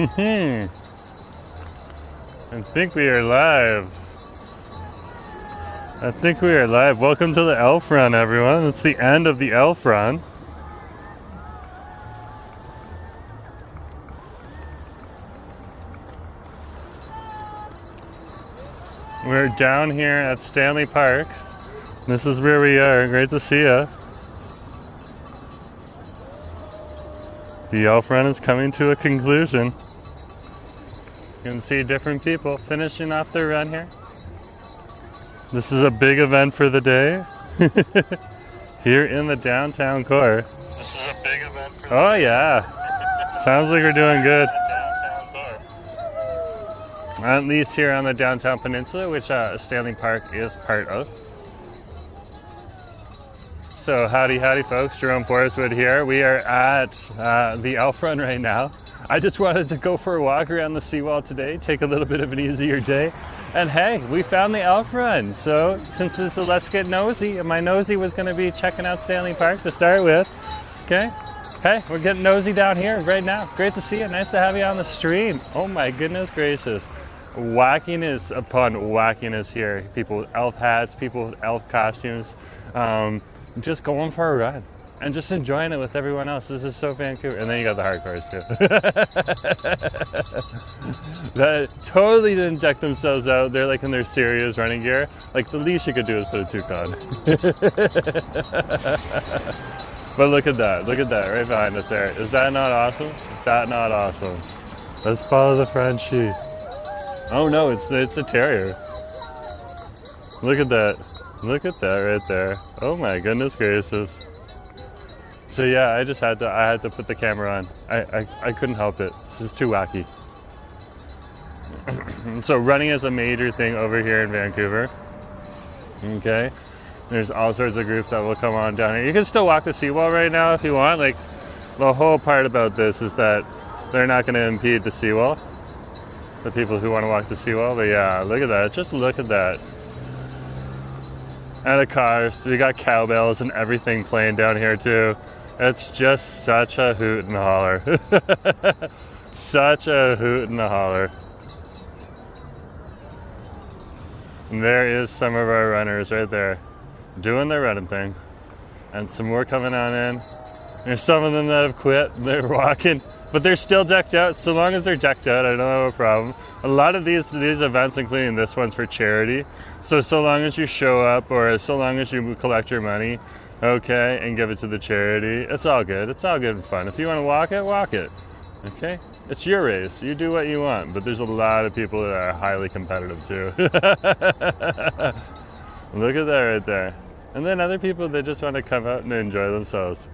I think we are live. I think we are live. Welcome to the Elf Run, everyone. It's the end of the Elf Run. We're down here at Stanley Park. This is where we are. Great to see ya. The Elf Run is coming to a conclusion. You can see different people finishing off their run here. This is a big event for the day. Here in the downtown core. This is a big event for the day. Oh yeah. Sounds like we're doing good. At least here on the downtown peninsula, which Stanley Park is part of. So howdy folks, Jerome Forrestwood here. We are at the Elf Run right now. I just wanted to go for a walk around the seawall today, take a little bit of an easier day. And hey, we found the Elf Run. So since it's a Let's Get Nosy, and my nosy was gonna be checking out Stanley Park to start with. Okay, hey, we're getting nosy down here right now. Great to see you, nice to have you on the stream. Oh my goodness gracious. Wackiness upon wackiness here. People with elf hats, people with elf costumes. Just going for a run and just enjoying it with everyone else. This is so Vancouver. And then you got the hardcores too. That totally didn't deck themselves out. They're like in their serious running gear. Like the least you could do is put a toque on. But look at that right behind us there. Is that not awesome? Is that not awesome? Let's follow the Frenchie. Oh no, it's a terrier. Look at that. Look at that right there. Oh my goodness gracious. So yeah, I had to put the camera on. I couldn't help it. This is too wacky. So running is a major thing over here in Vancouver. Okay. There's all sorts of groups that will come on down here. You can still walk the seawall right now if you want. Like the whole part about this is that they're not going to impede the seawall. The people who want to walk the seawall. But yeah, look at that. Just look at that. And the cars, we got cowbells and everything playing down here too. It's just such a hoot and a holler. Such a hoot and a holler. And there is some of our runners right there doing their running thing. And some more coming on in. There's some of them that have quit. They're walking, but they're still decked out. So long as they're decked out, I don't have a problem. A lot of these events, including this one's for charity. So long as you show up, or so long as you collect your money, okay, and give it to the charity, it's all good. It's all good and fun. If you want to walk it, walk it. Okay? It's your race. You do what you want. But there's a lot of people that are highly competitive too. Look at that right there. And then other people, they just want to come out and enjoy themselves.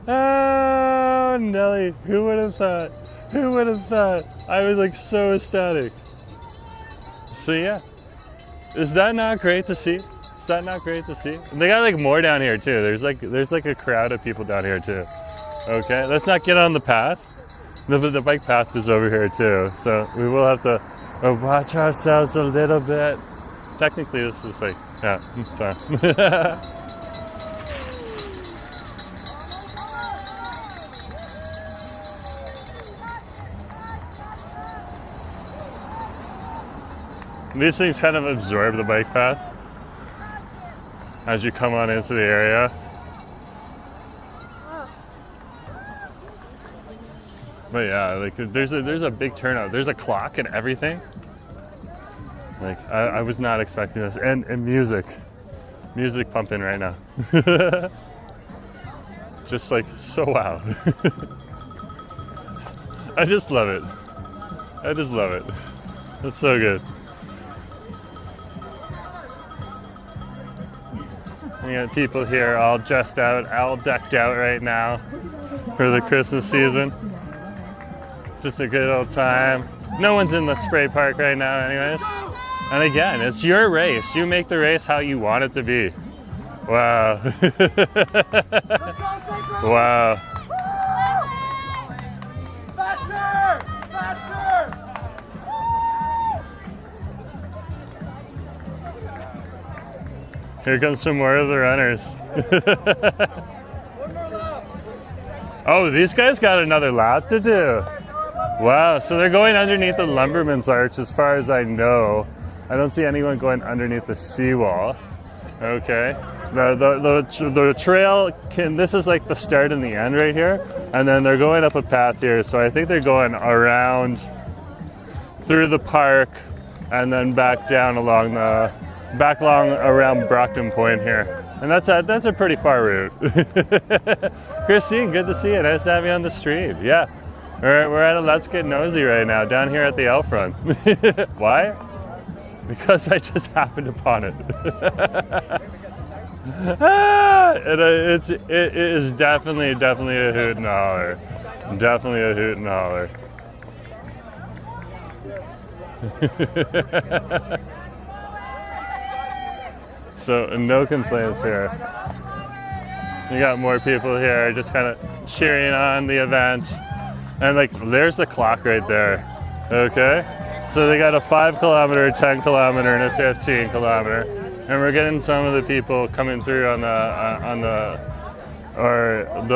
Oh, Nelly, who would have thought? Who would have thought? I was like so ecstatic. So yeah, is that not great to see? Is that not great to see? And they got like more down here too. There's like a crowd of people down here too. Okay, let's not get on the path. The bike path is over here too. So we will have to watch ourselves a little bit. Technically this is like, yeah, it's fine. These things kind of absorb the bike path as you come on into the area. But yeah, like there's a big turnout. There's a clock and everything. Like I was not expecting this. And music pumping right now. Just like so wow. I just love it. I just love it. It's so good. We got people here all dressed out, all decked out right now for the Christmas season. Just a good old time. No one's in the spray park right now anyways. And again, it's your race. You make the race how you want it to be. Wow. Wow. Faster! Faster! Here comes some more of the runners. Oh, these guys got another lap to do. Wow, so they're going underneath the Lumberman's arch as far as I know. I don't see anyone going underneath the seawall. Okay. The trail this is like the start and the end right here. And then they're going up a path here. So I think they're going around through the park and then back down along around Brockton Point here. And that's a pretty far route. Christine, good to see you. Nice to have you on the stream. Yeah. We're at a Let's Get Nosy right now, down here at the Elfront. Why? Because I just happened upon it. It is definitely a hoot and a holler. Definitely a hoot and a holler. So no complaints here. You got more people here just kind of cheering on the event. And like, there's the clock right there. Okay? So they got a 5 kilometer, 10 kilometer, and a 15 kilometer. And we're getting some of the people coming through on the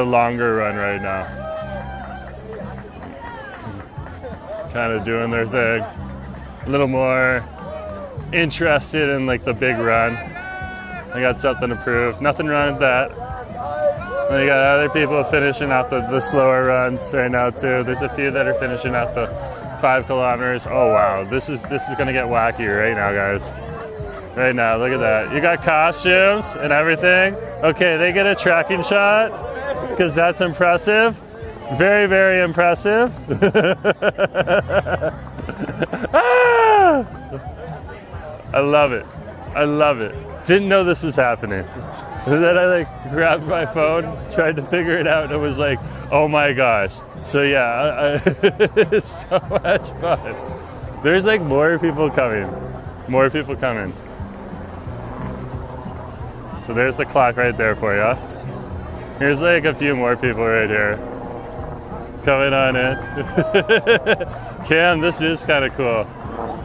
longer run right now. Kind of doing their thing. A little more interested in like the big run. I got something to prove. Nothing wrong with that. And you got other people finishing off the slower runs right now too. There's a few that are finishing off the 5 kilometers. Oh wow, this is gonna get wacky right now, guys. Right now, look at that. You got costumes and everything. Okay, they get a tracking shot because that's impressive. Very, very impressive. Ah! I love it. I love it. Didn't know this was happening. And then I like grabbed my phone, tried to figure it out, and it was like, oh my gosh. So yeah, it's so much fun. There's like more people coming. More people coming. So there's the clock right there for you. Here's like a few more people right here. Coming on in. Cam, this is kind of cool.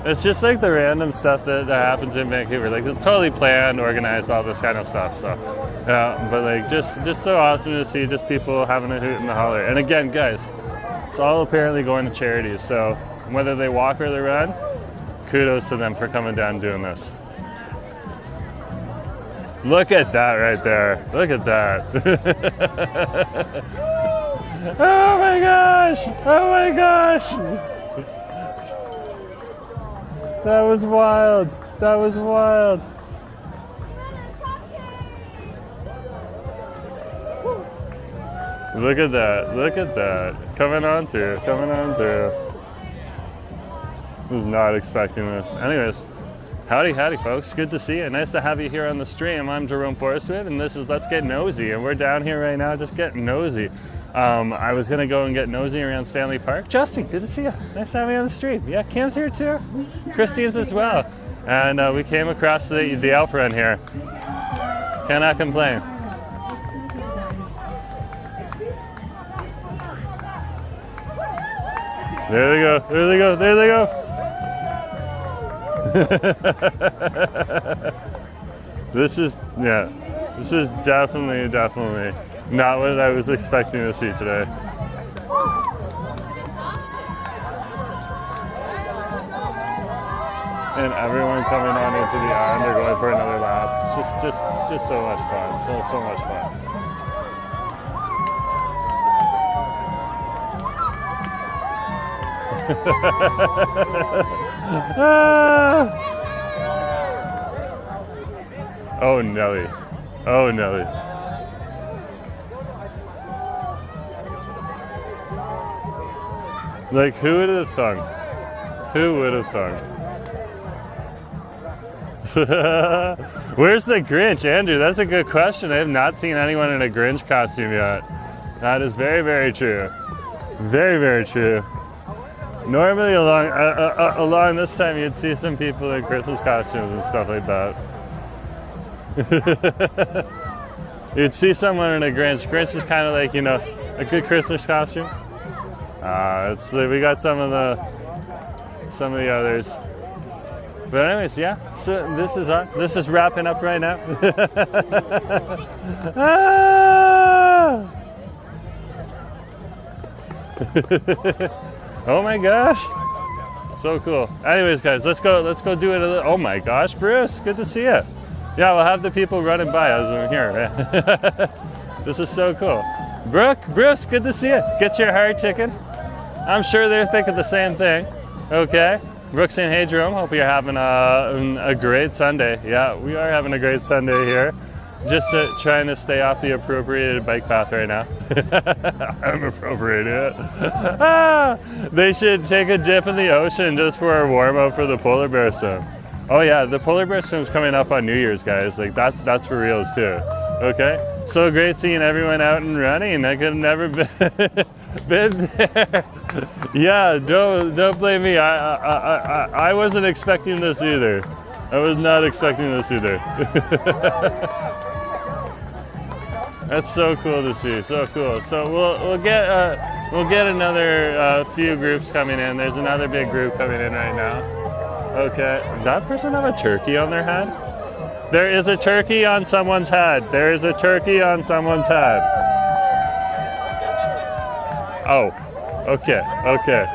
It's just like the random stuff that happens in Vancouver. Like it's totally planned, organized, all this kind of stuff. So, yeah, but like just so awesome to see just people having a hoot and a holler. And again, guys, it's all apparently going to charities. So whether they walk or they run, kudos to them for coming down and doing this. Look at that right there. Look at that. Oh my gosh. Oh my gosh. That was wild. That was wild. Look at that. Look at that. Coming on through. Coming on through. Was not expecting this. Anyways, howdy, howdy, folks. Good to see you. Nice to have you here on the stream. I'm Jerome Forestwood, and this is Let's Get Nosy. And we're down here right now just getting nosy. I was gonna go and get nosy around Stanley Park. Justin, good to see you. Nice to have you on the stream. Yeah, Cam's here too. Christine's as well. And we came across the elf run here. Cannot complain. There they go. There they go. There they go. This is definitely not what I was expecting to see today. And everyone coming on into the end, they're going for another lap. Just so much fun. So much fun. Oh Nelly. Oh Nelly. Like, who would have thunk? Who would have thunk? Where's the Grinch? Andrew, that's a good question. I have not seen anyone in a Grinch costume yet. That is very, very true. Very, very true. Normally along this time you'd see some people in Christmas costumes and stuff like that. You'd see someone in a Grinch. Grinch is kind of like, you know, a good Christmas costume. We got some of the others. But anyways, yeah. So this is wrapping up right now. Oh my gosh. So cool. Anyways, guys, let's go do it a little. Oh my gosh, Bruce, good to see you. Yeah, we'll have the people running by as we're here. This is so cool. Brooke, Bruce, good to see you. Get your heart ticking. I'm sure they're thinking the same thing. Okay. Brooke saying, hey Jerome, hope you're having a great Sunday. Yeah, we are having a great Sunday here. Just trying to stay off the appropriated bike path right now. I'm appropriated. They should take a dip in the ocean just for a warm up for the polar bear swim. Oh yeah, the polar bear swim's coming up on New Year's, guys. Like that's for reals too. Okay. So great seeing everyone out and running. I could have never been there. Yeah, don't blame me. I wasn't expecting this either. I was not expecting this either. That's so cool to see. So cool. So we'll get another few groups coming in. There's another big group coming in right now. Okay. Does that person have a turkey on their head? There is a turkey on someone's head. There is a turkey on someone's head. Oh, okay, okay.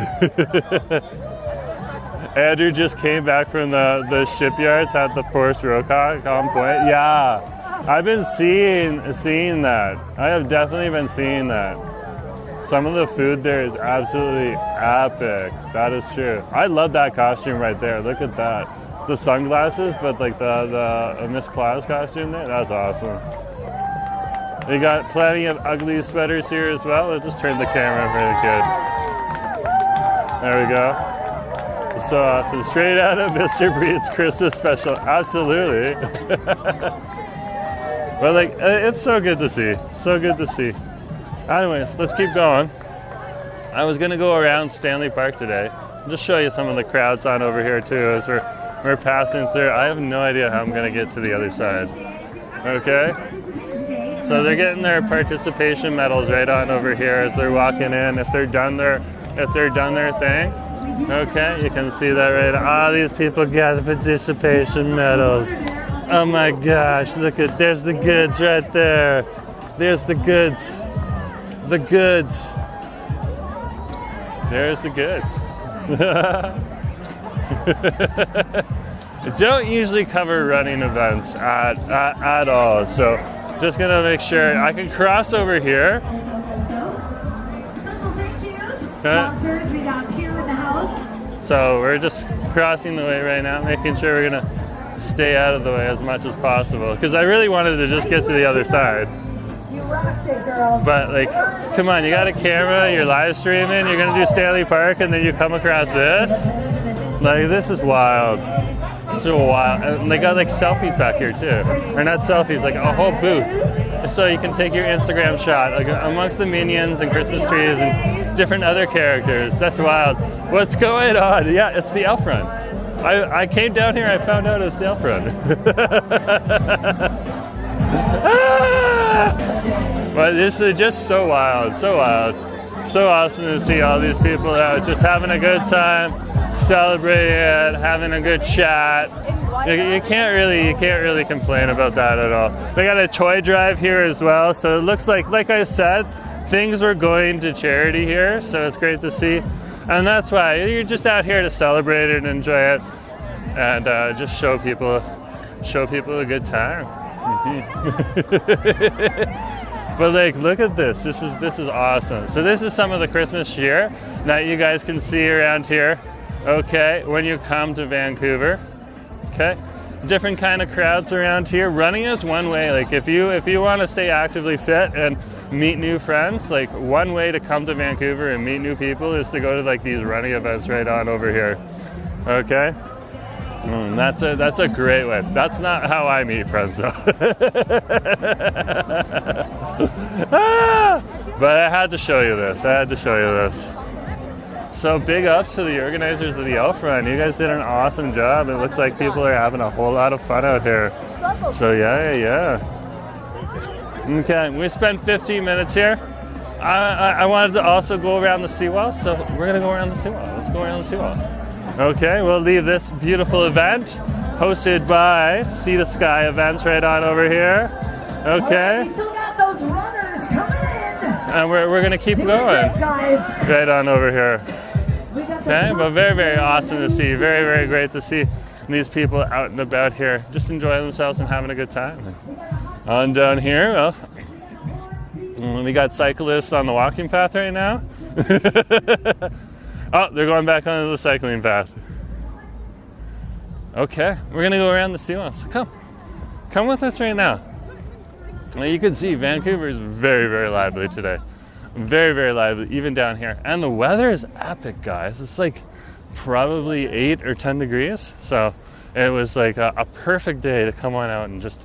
Andrew just came back from the shipyards at the Forest Rock on Point. Yeah, I've been seeing that. I have definitely been seeing that. Some of the food there is absolutely epic. That is true. I love that costume right there. Look at that. The sunglasses, but like the Miss Claus costume there, that's awesome. We got plenty of ugly sweaters here as well. Let's just turn the camera for the kid. There we go. So awesome. Straight out of Mr. Breed's Christmas special. Absolutely. But like, it's so good to see. So good to see. Anyways, let's keep going. I was gonna go around Stanley Park today. Just show you some of the crowds on over here too as we're passing through. I have no idea how I'm gonna get to the other side. Okay? So they're getting their participation medals right on over here as they're walking in. If they're done their thing. Okay, you can see that right. Ah, these people got the participation medals. Oh my gosh, look at, there's the goods right there. There's the goods. The goods. There's the goods. Don't usually cover running events at all, so just gonna make sure I can cross over here. So we're just crossing the way right now, making sure we're gonna stay out of the way as much as possible, because I really wanted to just get to the other side. But like, come on, you got a camera, you're live streaming, you're gonna do Stanley Park, and then you come across this? Like, this is wild. So wild. And they got like selfies back here too. Or not selfies, like a whole booth. So you can take your Instagram shot like amongst the minions and Christmas trees and different other characters. That's wild. What's going on? Yeah, it's the elf run. I came down here, I found out it was the elf run. But this is just so wild, so wild. So awesome to see all these people out just having a good time, celebrating, having a good chat. You can't really complain about that at all. They got a toy drive here as well, so it looks like I said, things were going to charity here, so it's great to see. And that's why you're just out here to celebrate it and enjoy it, and just show people a good time. But like, look at this. This is awesome. So this is some of the Christmas cheer that you guys can see around here. Okay, when you come to Vancouver. Okay, different kind of crowds around here. Running is one way. Like if you want to stay actively fit and meet new friends, like one way to come to Vancouver and meet new people is to go to like these running events right on over here. Okay. That's a great way. That's not how I meet friends though. But I had to show you this. So big ups to the organizers of the Elf Run. You guys did an awesome job. It looks like people are having a whole lot of fun out here. So yeah. Okay, we spent 15 minutes here. I wanted to also go around the seawall, so we're gonna go around the seawall. Let's go around the seawall. Okay, we'll leave this beautiful event hosted by Sea to Sky Events right on over here. Okay. We still got those runners coming in. And we're gonna keep going right on over here. Okay, but very, very awesome to see. Very, very great to see these people out and about here, just enjoying themselves and having a good time. On down here, well, we got cyclists on the walking path right now. Oh, they're going back onto the cycling path. Okay, we're gonna go around the seawall. So come with us right now. Now you can see Vancouver is very, very lively today. Very, very lively, even down here. And the weather is epic, guys. It's like probably 8 or 10 degrees. So it was like a perfect day to come on out and just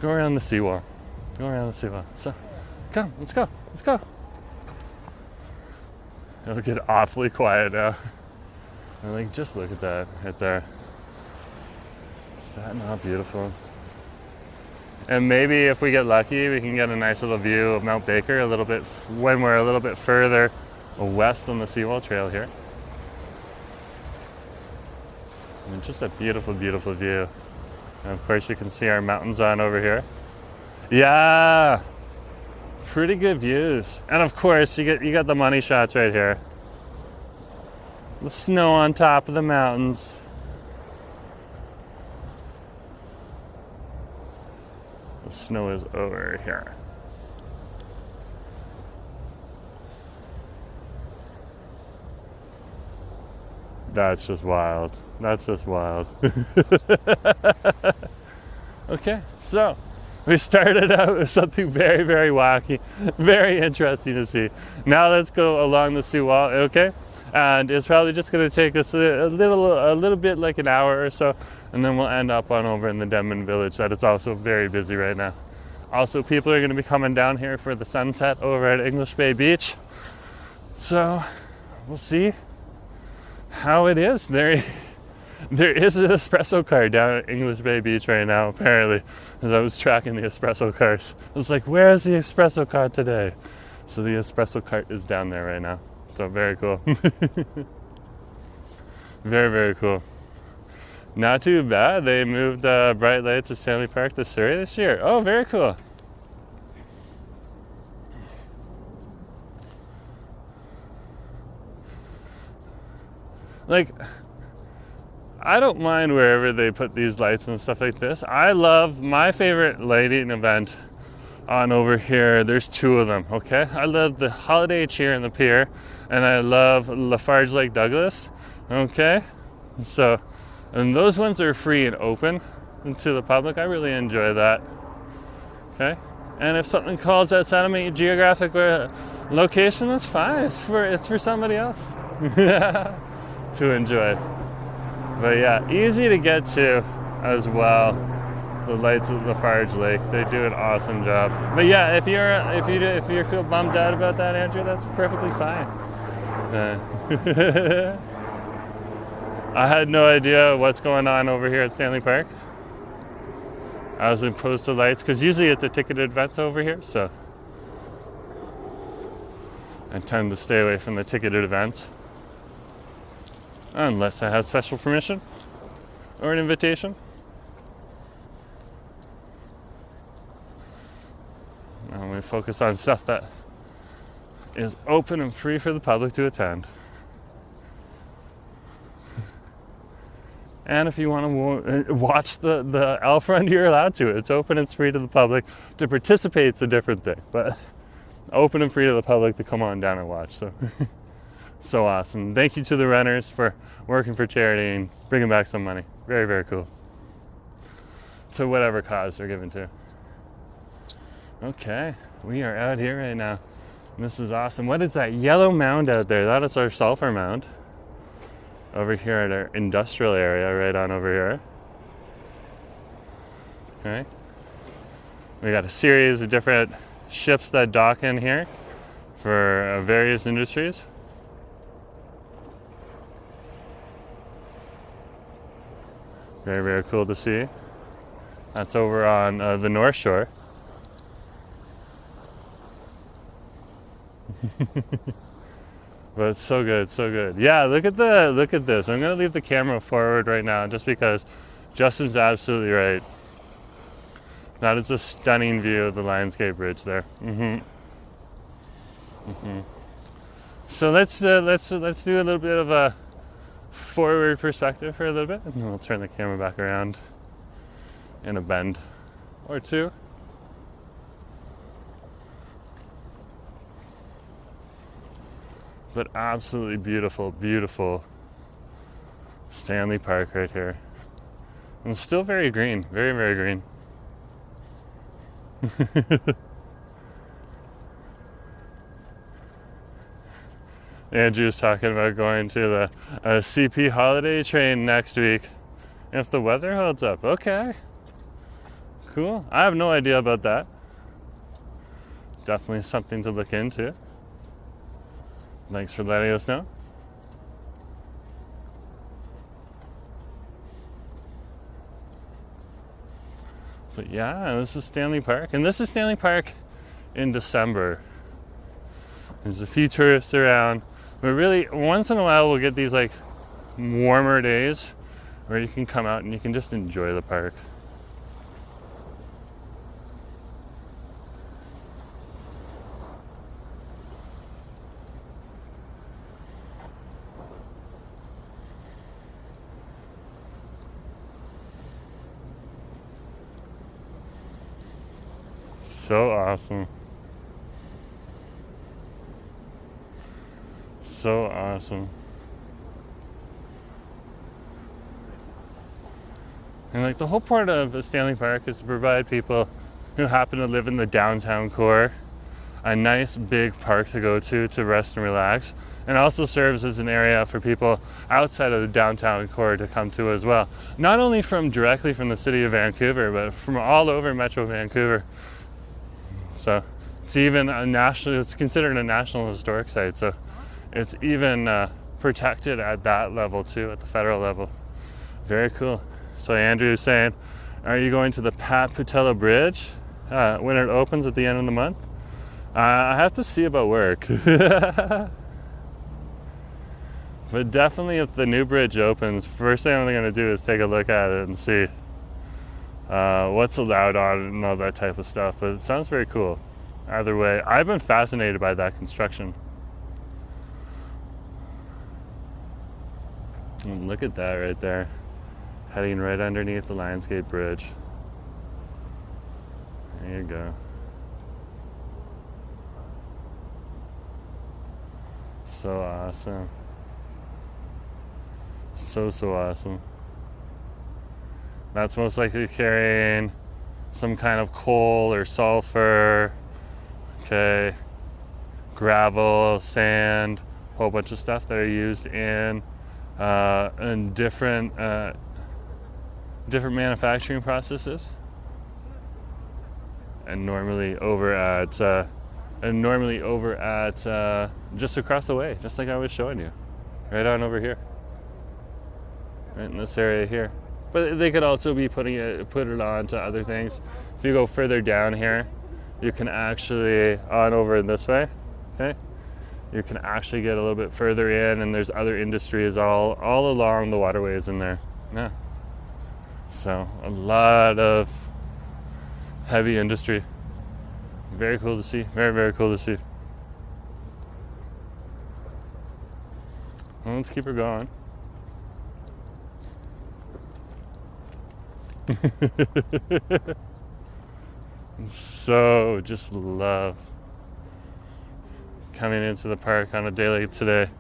go around the seawall. Go around the seawall. So come, let's go, let's go. It'll get awfully quiet now. And like, just look at that right there. Is that not beautiful? And maybe if we get lucky, we can get a nice little view of Mount Baker a little bit when we're a little bit further west on the Seawall Trail here. And just a beautiful, beautiful view. And of course you can see our mountains on over here. Yeah, pretty good views. And of course you got the money shots right here. The snow on top of the mountains. The snow is over here. That's just wild. That's just wild. Okay, so we started out with something very, very wacky, very interesting to see. Now let's go along the seawall, okay? And it's probably just going to take us a little bit like an hour or so, and then we'll end up on over in the Denman Village that is also very busy right now. Also, people are going to be coming down here for the sunset over at English Bay Beach. So we'll see how it is. There is an espresso car down at English Bay Beach right now, apparently, as I was tracking the espresso cars. I was like, where's the espresso car today? So the espresso cart is down there right now. So very cool. Very, very cool. Not too bad. They moved Bright Lights to Stanley Park to Surrey this year. Oh, very cool. Like, I don't mind wherever they put these lights and stuff like this. I love my favorite lighting event on over here. There's 2 of them, okay? I love the Holiday Cheer in the pier, and I love Lafarge Lake Douglas, okay? So, and those ones are free and open to the public. I really enjoy that, okay? And if something calls outside of my geographic location, that's fine. It's for somebody else to enjoy. But yeah, easy to get to as well. The lights at Lafarge Lake, they do an awesome job. But yeah, if you feel bummed out about that, Andrew, that's perfectly fine. I had no idea what's going on over here at Stanley Park. I was opposed to lights because usually it's a ticketed event over here, so I tend to stay away from the ticketed events unless I have special permission or an invitation. And we focus on stuff that is open and free for the public to attend. And if you want to watch the elf run, you're allowed to. It's open and free to the public. To participate, it's a different thing. But open and free to the public to come on down and watch. So, so awesome. Thank you to the runners for working for charity and bringing back some money. Very, very cool. To whatever cause they're given to. Okay, we are out here right now. This is awesome. What is that yellow mound out there? That is our sulfur mound. Over here at our industrial area, right on over here. Okay. We got a series of different ships that dock in here for various industries. Very, very cool to see. That's over on the North Shore. But it's so good, so good. Yeah, look at this. I'm gonna leave the camera forward right now just because Justin's absolutely right. That is a stunning view of the Lionsgate Bridge there. So let's do a little bit of a forward perspective for a little bit, and then we'll turn the camera back around in a bend or two. But absolutely beautiful, beautiful Stanley Park right here. And still very green, very, very green. Andrew's talking about going to the CP holiday train next week if the weather holds up. Okay, cool. I have no idea about that. Definitely something to look into. Thanks for letting us know. But yeah, this is Stanley Park, and this is Stanley Park in December. There's a few tourists around, but really once in a while we'll get these like warmer days where you can come out and you can just enjoy the park. So awesome. So awesome. And like the whole part of Stanley Park is to provide people who happen to live in the downtown core a nice big park to go to rest and relax, and also serves as an area for people outside of the downtown core to come to as well. Not only directly from the city of Vancouver, but from all over Metro Vancouver. So it's even it's considered a national historic site, so it's even protected at that level too, at the federal level. Very cool. So Andrew is saying, are you going to the Pat Putella Bridge when it opens at the end of the month? I have to see about work. But definitely if the new bridge opens, first thing I'm going to do is take a look at it and see what's allowed on it and all that type of stuff. But it sounds very cool. Either way, I've been fascinated by that construction. And look at that right there, heading right underneath the Lionsgate Bridge. There you go. So awesome. So awesome. That's most likely carrying some kind of coal or sulfur, okay, gravel, sand, a whole bunch of stuff that are used in different manufacturing processes, and normally over at just across the way, just like I was showing you, right on over here, right in this area here. But they could also be put it on to other things. If you go further down here, you can actually, on over this way, okay, you can actually get a little bit further in, and there's other industries all along the waterways in there. Yeah. So a lot of heavy industry. Very cool to see. Very, very cool to see. Well, let's keep her going. So just love coming into the park on a day like today.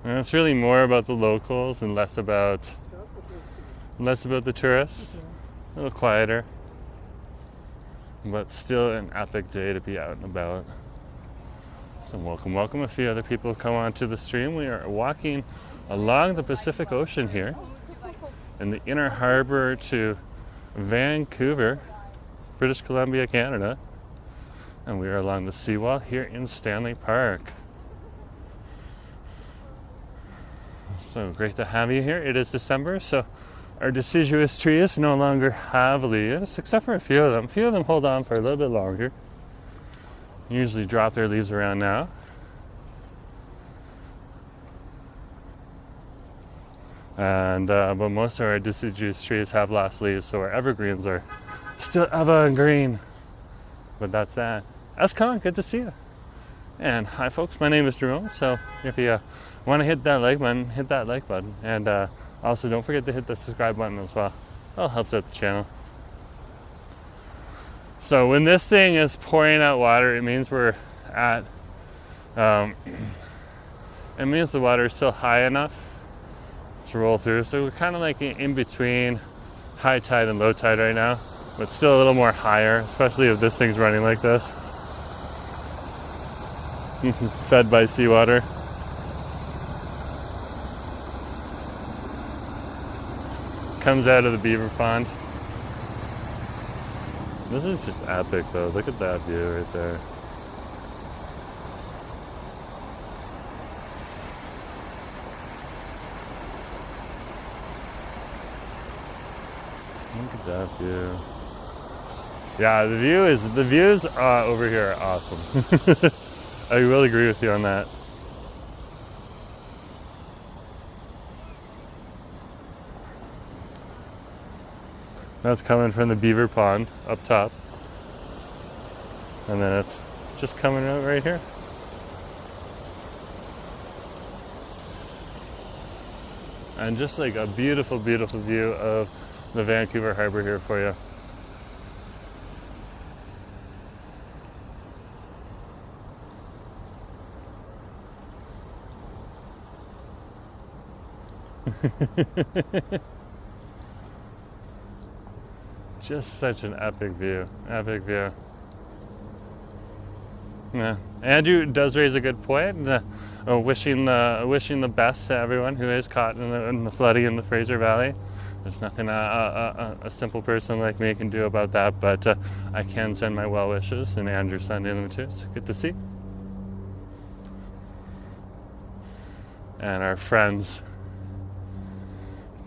And it's really more about the locals and less about the tourists. A little quieter, but still an epic day to be out and about. So welcome. A few other people have come onto the stream. We are walking along the Pacific Ocean here in the inner harbor to Vancouver, British Columbia, Canada. And we are along the seawall here in Stanley Park. So great to have you here. It is December, so our deciduous trees no longer have leaves, except for a few of them. A few of them hold on for a little bit longer. Usually drop their leaves around now. And but most of our deciduous trees have lost leaves, so our evergreens are still evergreen. But that's that. Con, good to see you. And hi folks, my name is Jerome. So if you want to hit that like button, hit that like button. And also don't forget to hit the subscribe button as well. That helps out the channel. So when this thing is pouring out water, it means we're at, it means the water is still high enough to roll through. So we're kind of like in between high tide and low tide right now, but still a little more higher, especially if this thing's running like this. This is fed by seawater. Comes out of the beaver pond. This is just epic though. Look at that view right there. Look at that view. Yeah, the views over here are awesome. I will agree with you on that. That's coming from the beaver pond up top. And then it's just coming out right here. And just like a beautiful, beautiful view of the Vancouver harbor here for you. Just such an epic view, epic view. Yeah, Andrew does raise a good point. Wishing the best to everyone who is caught in the flooding in the Fraser Valley. There's nothing a simple person like me can do about that, but I can send my well wishes, and Andrew's sending them too. So good to see. And our friends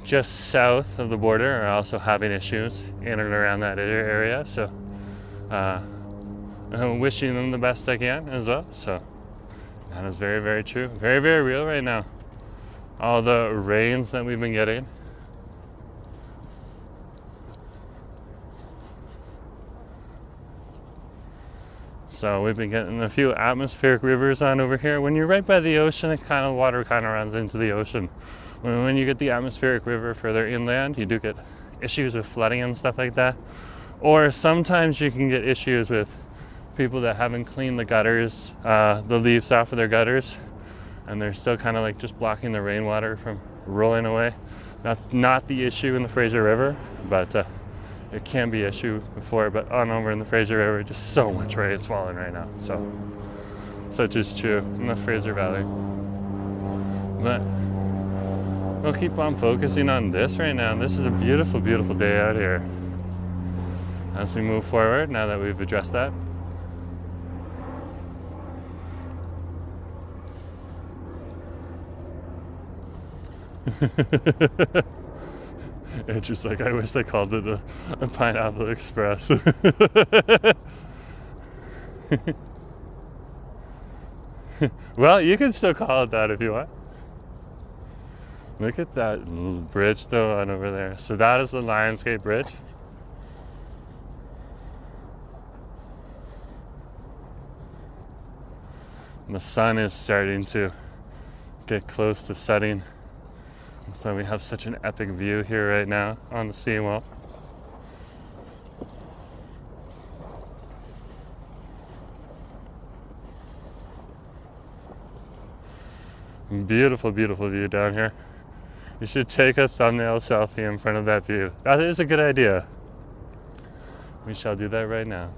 just south of the border are also having issues in and around that area, so I'm wishing them the best I can as well. So that is very, very true, very, very real right now. All the rains that we've been getting. So we've been getting a few atmospheric rivers on over here. When you're right by the ocean, water kind of runs into the ocean. When you get the atmospheric river further inland, you do get issues with flooding and stuff like that. Or sometimes you can get issues with people that haven't cleaned the gutters, the leaves off of their gutters, and they're still kind of like just blocking the rainwater from rolling away. That's not the issue in the Fraser River, but it can be an issue before. But on over in the Fraser River, just so much rain is falling right now. So such is true in the Fraser Valley. But we'll keep on focusing on this right now. This is a beautiful, beautiful day out here. As we move forward, now that we've addressed that. It's just like, I wish they called it a Pineapple Express. Well, you can still call it that if you want. Look at that bridge though on over there. So that is the Lionsgate Bridge. And the sun is starting to get close to setting. So we have such an epic view here right now on the seawall. Beautiful, beautiful view down here. You should take a thumbnail selfie in front of that view. That is a good idea. We shall do that right now.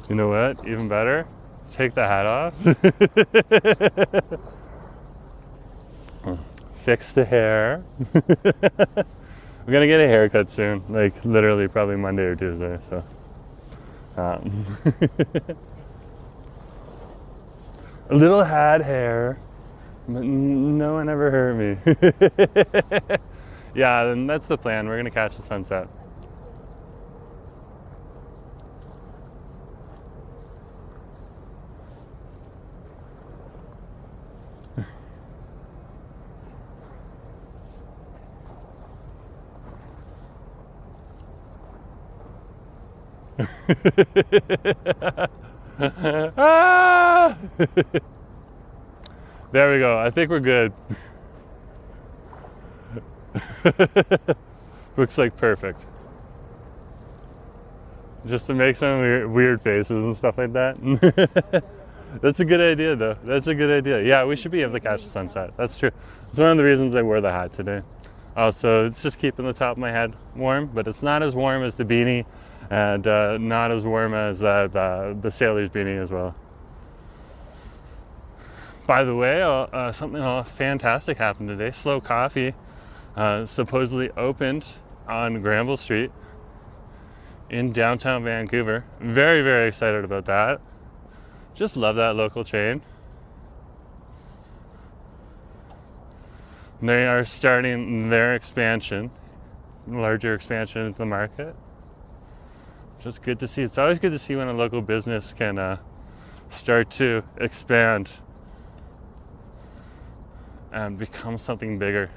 You know what? Even better? Take the hat off. Fix the hair. We're gonna get a haircut soon, like literally probably Monday or Tuesday. So a little had hair, but no one ever hurt me. Yeah, then that's the plan. We're gonna catch the sunset. Ah! There we go. I think we're good. Looks like perfect. Just to make some weird faces and stuff like that. That's a good idea, though. That's a good idea. Yeah, we should be able to catch the sunset. That's true. It's one of the reasons I wore the hat today. Also, it's just keeping the top of my head warm, but it's not as warm as the beanie, and not as warm as the sailor's beanie as well. By the way, something fantastic happened today. Slow Coffee supposedly opened on Granville Street in downtown Vancouver. Very, very excited about that. Just love that local chain. They are starting their expansion, larger expansion into the market. Just good to see. It's always good to see when a local business can start to expand and become something bigger.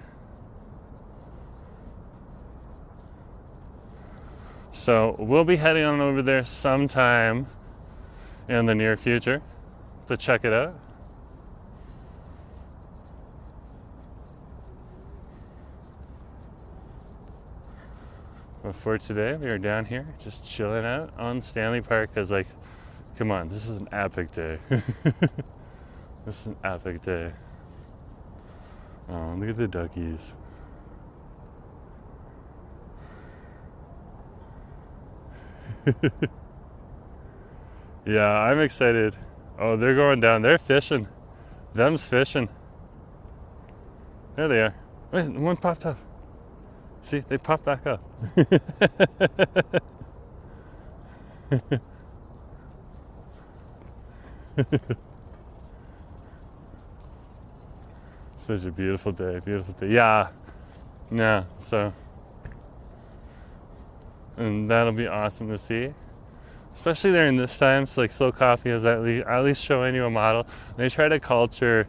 So we'll be heading on over there sometime in the near future to check it out. But for today, we are down here just chilling out on Stanley Park because, like, come on, this is an epic day. This is an epic day. Oh, look at the duckies. Yeah, I'm excited. Oh, they're going down. They're fishing. Them's fishing. There they are. Wait, one popped up. See, they popped back up. Such a beautiful day, beautiful day. Yeah, so, and that'll be awesome to see. Especially during this time, so like Slow Coffee is at least showing you a model. They try to try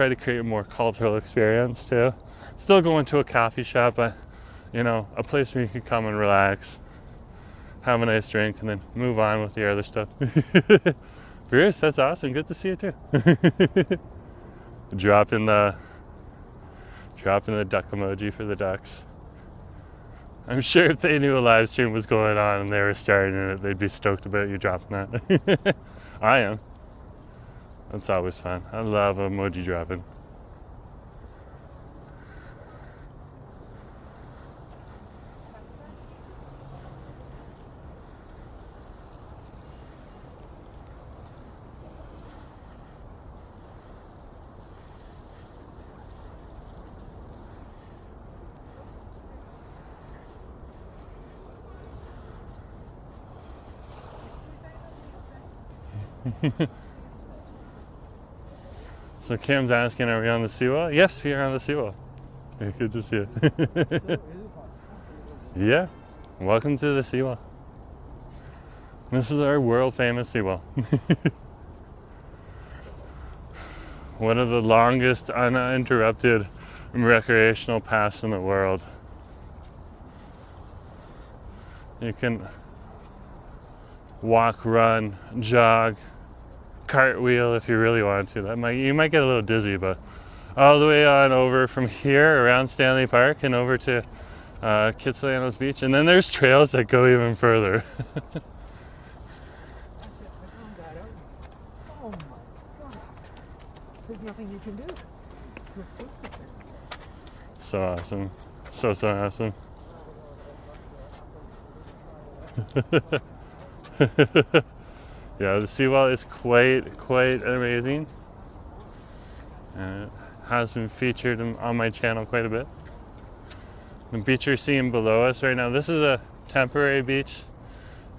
to create a more cultural experience too. Still going to a coffee shop, but you know, a place where you can come and relax, have a nice drink, and then move on with your other stuff. Bruce, that's awesome. Good to see you too. Drop in the duck emoji for the ducks. I'm sure if they knew a live stream was going on and they were starting it, they'd be stoked about you dropping that. I am. That's always fun. I love emoji dropping. So Cam's asking, are we on the seawall? Yes, we are on the seawall. Good to see you. Yeah, welcome to the seawall. This is our world famous seawall. One of the longest uninterrupted recreational paths in the world. You can walk, run, jog, cartwheel if you really want to. You might get a little dizzy, but all the way on over from here around Stanley Park and over to Kitsilano's Beach, and then there's trails that go even further. Oh my God. There's nothing you can do. So awesome. So awesome. Yeah, the seawall is quite amazing. And it has been featured on my channel quite a bit. The beach you're seeing below us right now, this is a temporary beach.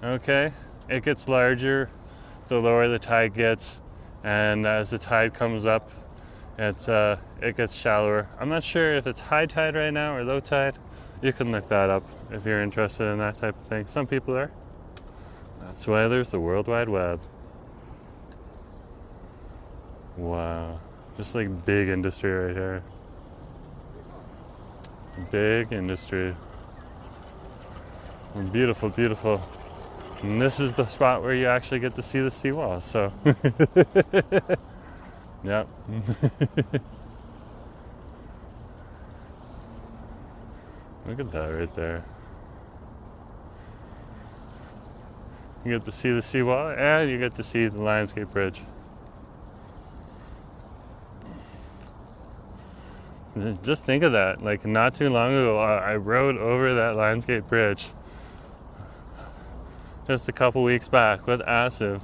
Okay, it gets larger the lower the tide gets, and as the tide comes up, it gets shallower. I'm not sure if it's high tide right now or low tide. You can look that up if you're interested in that type of thing. Some people are. That's why there's the World Wide Web. Wow. Just like big industry right here. Big industry. And beautiful, beautiful And this is the spot where you actually get to see the seawall, so. Yep. Look at that right there. You get to see the seawall and you get to see the Lionsgate Bridge. Just think of that. Like, not too long ago, I rode over that Lionsgate Bridge just a couple weeks back with Asif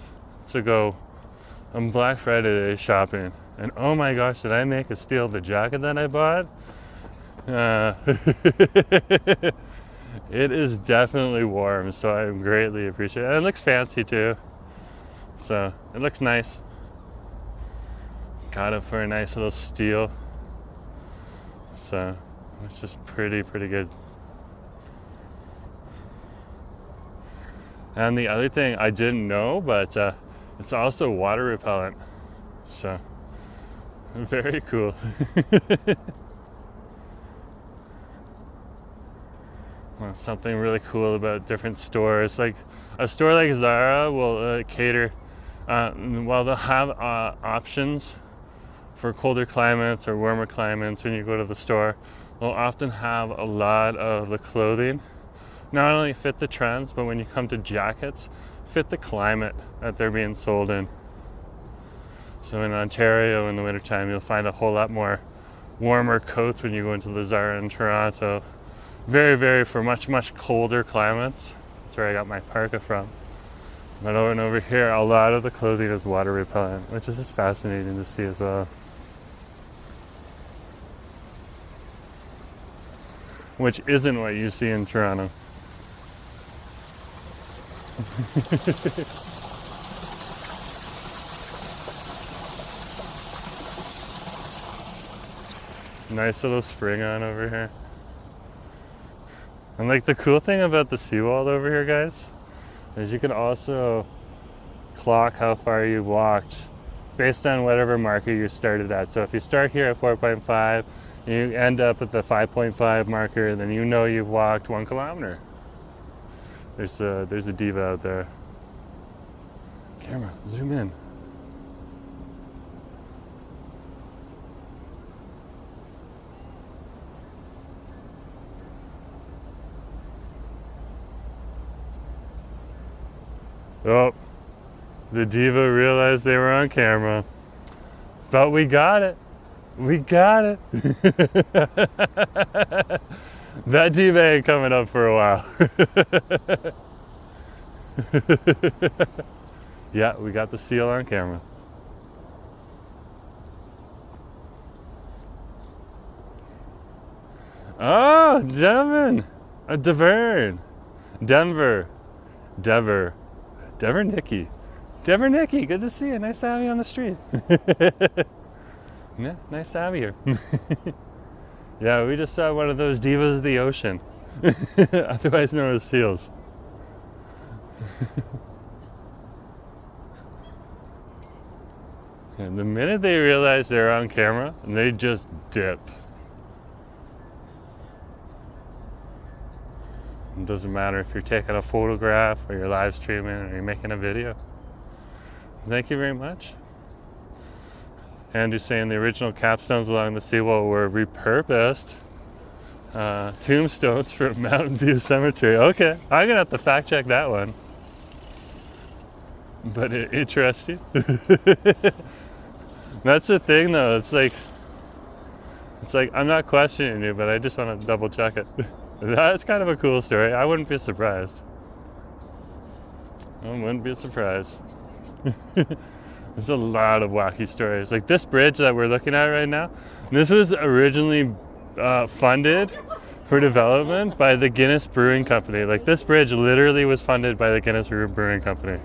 to go on Black Friday shopping. And oh my gosh, did I make a steal of the jacket that I bought? It is definitely warm, so I greatly appreciate it. And it looks fancy too. So it looks nice. Got it for a nice little steal. So it's just pretty good. And the other thing I didn't know, but it's also water repellent. So very cool. Well, something really cool about different stores. Like a store like Zara will cater, while they'll have options for colder climates or warmer climates when you go to the store. They'll often have a lot of the clothing not only fit the trends, but when you come to jackets, fit the climate that they're being sold in. So in Ontario in the wintertime, you'll find a whole lot more warmer coats when you go into the Zara in Toronto. Very for much colder climates. That's where I got my parka from. But over here, a lot of the clothing is water repellent, which is just fascinating to see as well. Which isn't what you see in Toronto. Nice little spring on over here. And like the cool thing about the seawall over here, guys, is you can also clock how far you walked based on whatever marker you started at. So if you start here at 4.5, you end up at the 5.5 marker, then you know you've walked 1 kilometer. There's a diva out there. Camera, zoom in. Oh, the diva realized they were on camera. But we got it. We got it. That diva ain't coming up for a while. Yeah, we got the seal on camera. Oh, Devin. Dever Nicky, good to see you. Nice to have you on the street. Yeah, nice to have you here. Yeah, we just saw one of those divas of the ocean, otherwise known as seals. And the minute they realize they're on camera, they just dip. It doesn't matter if you're taking a photograph or you're live streaming or you're making a video. Thank you very much. Andrew's saying the original capstones along the seawall were repurposed tombstones for Mountain View Cemetery. Okay, I'm gonna have to fact check that one. But interesting. That's the thing though, it's like I'm not questioning you, but I just want to double check it. That's kind of a cool story. I wouldn't be surprised. There's a lot of wacky stories. Like this bridge that we're looking at right now, this was originally funded for development by the Guinness Brewing Company. Like this bridge literally was funded by the Guinness Brewing Company.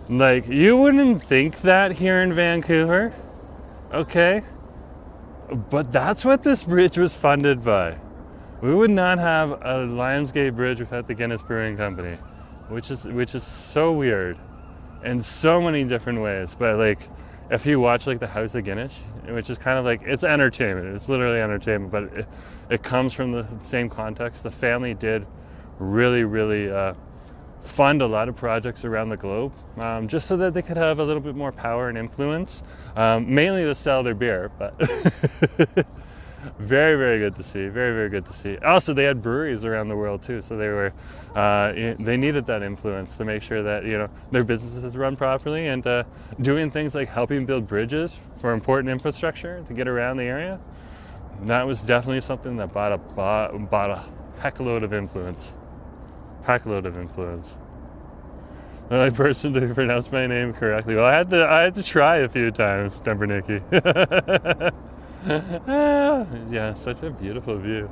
Like you wouldn't think that here in Vancouver, okay? But that's what this bridge was funded by. We would not have a Lionsgate Bridge without the Guinness Brewing Company. Which is so weird in so many different ways. But like if you watch like the House of Guinness, which is kind of like, it's entertainment, it's literally entertainment, but it comes from the same context. The family did really fund a lot of projects around the globe, just so that they could have a little bit more power and influence, mainly to sell their beer, but very good to see, very good to see. Also, they had breweries around the world too, so they needed that influence to make sure that, you know, their businesses run properly, and doing things like helping build bridges for important infrastructure to get around the area. That was definitely something that brought a heck load of influence. The only person to pronounce my name correctly. Well, I had to try a few times, Dumpernicky. Yeah, such a beautiful view.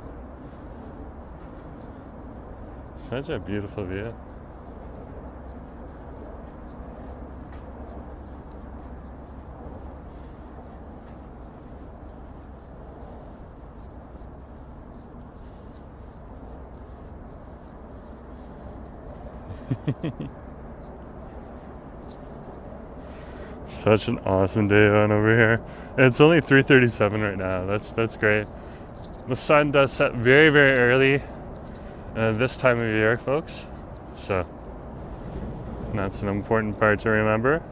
Such a beautiful view. Such an awesome day on over here. It's only 3:37 right now. That's great. The sun does set very early this time of year, folks. So that's an important part to remember.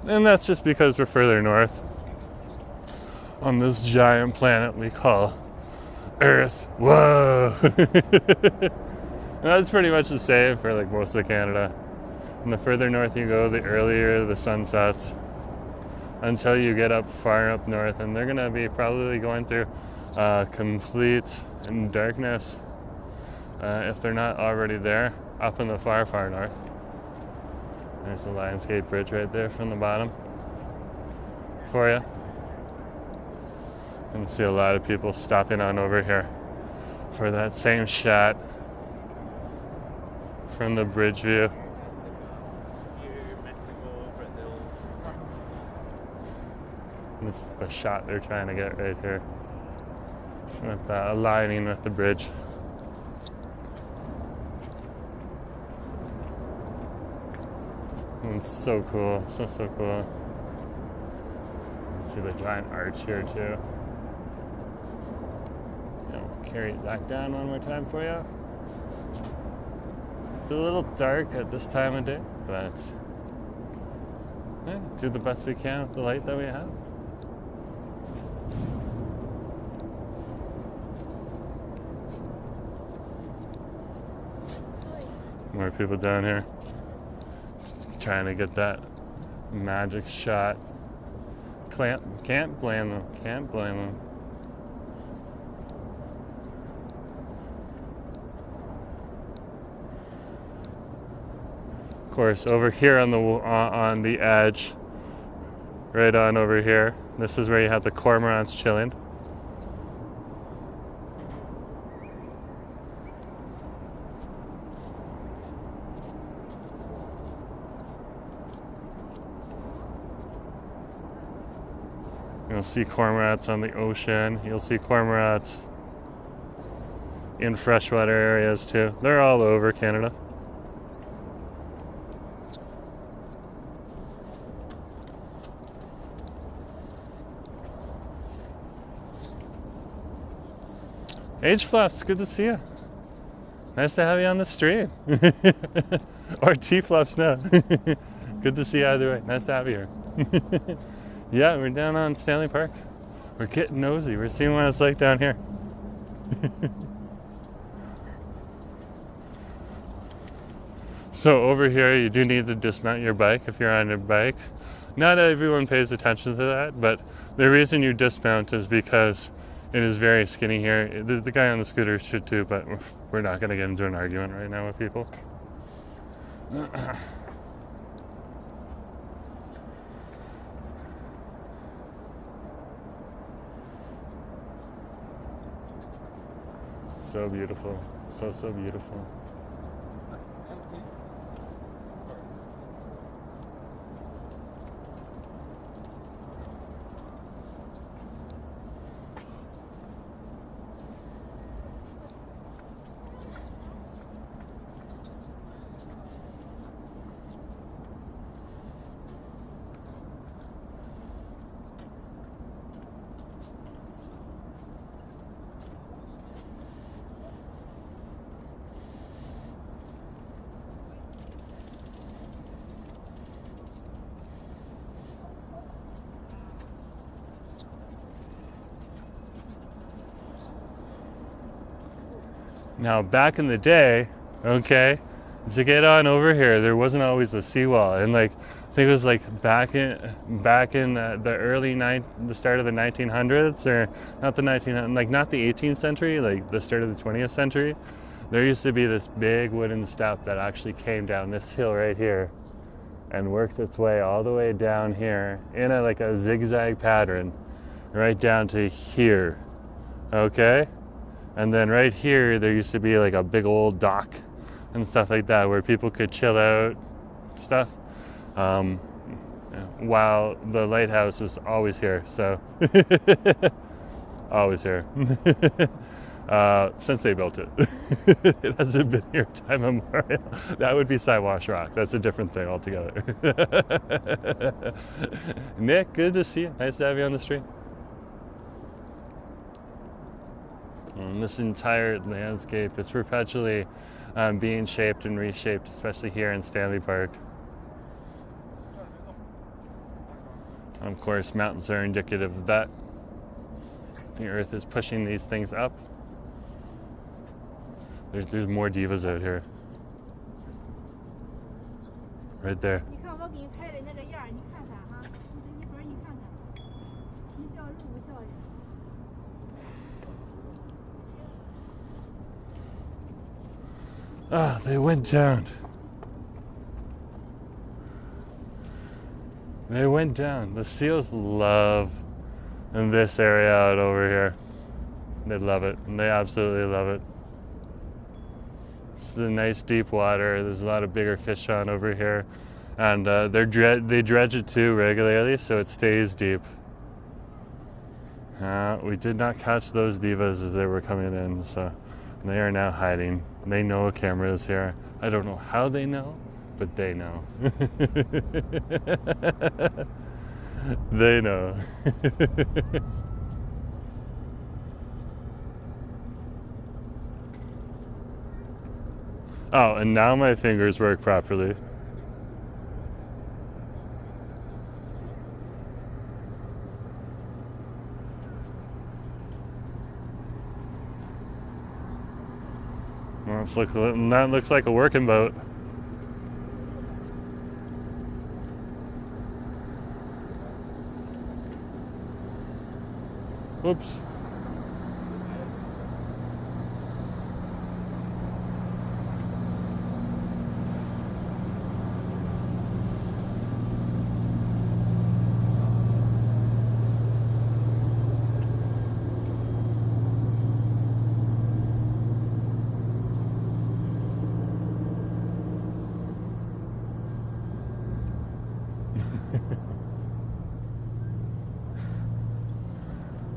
And that's just because we're further north on this giant planet we call Earth. Whoa! That's pretty much the same for like most of Canada. And the further north you go, the earlier the sun sets, until you get up far up north, and they're gonna be probably going through complete darkness if they're not already there up in the far north. There's the Lionsgate Bridge right there from the bottom for you. You can see a lot of people stopping on over here for that same shot from the bridge view. This is the shot they're trying to get right here, with aligning with the bridge. It's so cool, so cool. You can see the giant arch here too. I'll carry it back down one more time for you. It's a little dark at this time of day, but yeah, do the best we can with the light that we have. More people down here trying to get that magic shot. Can't blame them. Of course, over here on the edge, right on over here, this is where you have the cormorants chilling. You'll see cormorants on the ocean. You'll see cormorants in freshwater areas too. They're all over Canada. H-Fluffs, good to see you. Nice to have you on the stream. Or T-Fluffs now. Good to see you either way. Nice to have you here. Yeah, we're down on Stanley Park. We're getting nosy. We're seeing what it's like down here. So over here, you do need to dismount your bike if you're on your bike. Not everyone pays attention to that, but the reason you dismount is because it is very skinny here. The guy on the scooter should too, but we're not going to get into an argument right now with people. So beautiful. So beautiful. Now, back in the day, okay, to get on over here, there wasn't always a seawall, and like I think it was like back in the start of the 1900s, or not the 1900s, like not the 18th century, like the start of the 20th century. There used to be this big wooden step that actually came down this hill right here, and worked its way all the way down here in like a zigzag pattern, right down to here, okay. And then right here, there used to be like a big old dock and stuff like that where people could chill out, stuff, while the lighthouse was always here, so always here. Since they built it. It hasn't been here time immemorial. That would be Siwash Rock. That's a different thing altogether. Nick, good to see you. Nice to have you on the stream. And this entire landscape is perpetually being shaped and reshaped, especially here in Stanley Park. And of course, mountains are indicative of that. The earth is pushing these things up. There's more divas out here. Right there. Ah, they went down. They went down. The seals love in this area out over here. They love it. And they absolutely love it. It's the nice deep water. There's a lot of bigger fish on over here. And they dredge it too regularly, so it stays deep. We did not catch those divas as they were coming in, so they are now hiding. They know a camera is here. I don't know how they know, but they know. They know. Oh, and now my fingers work properly. Well, that looks like a working boat. Whoops.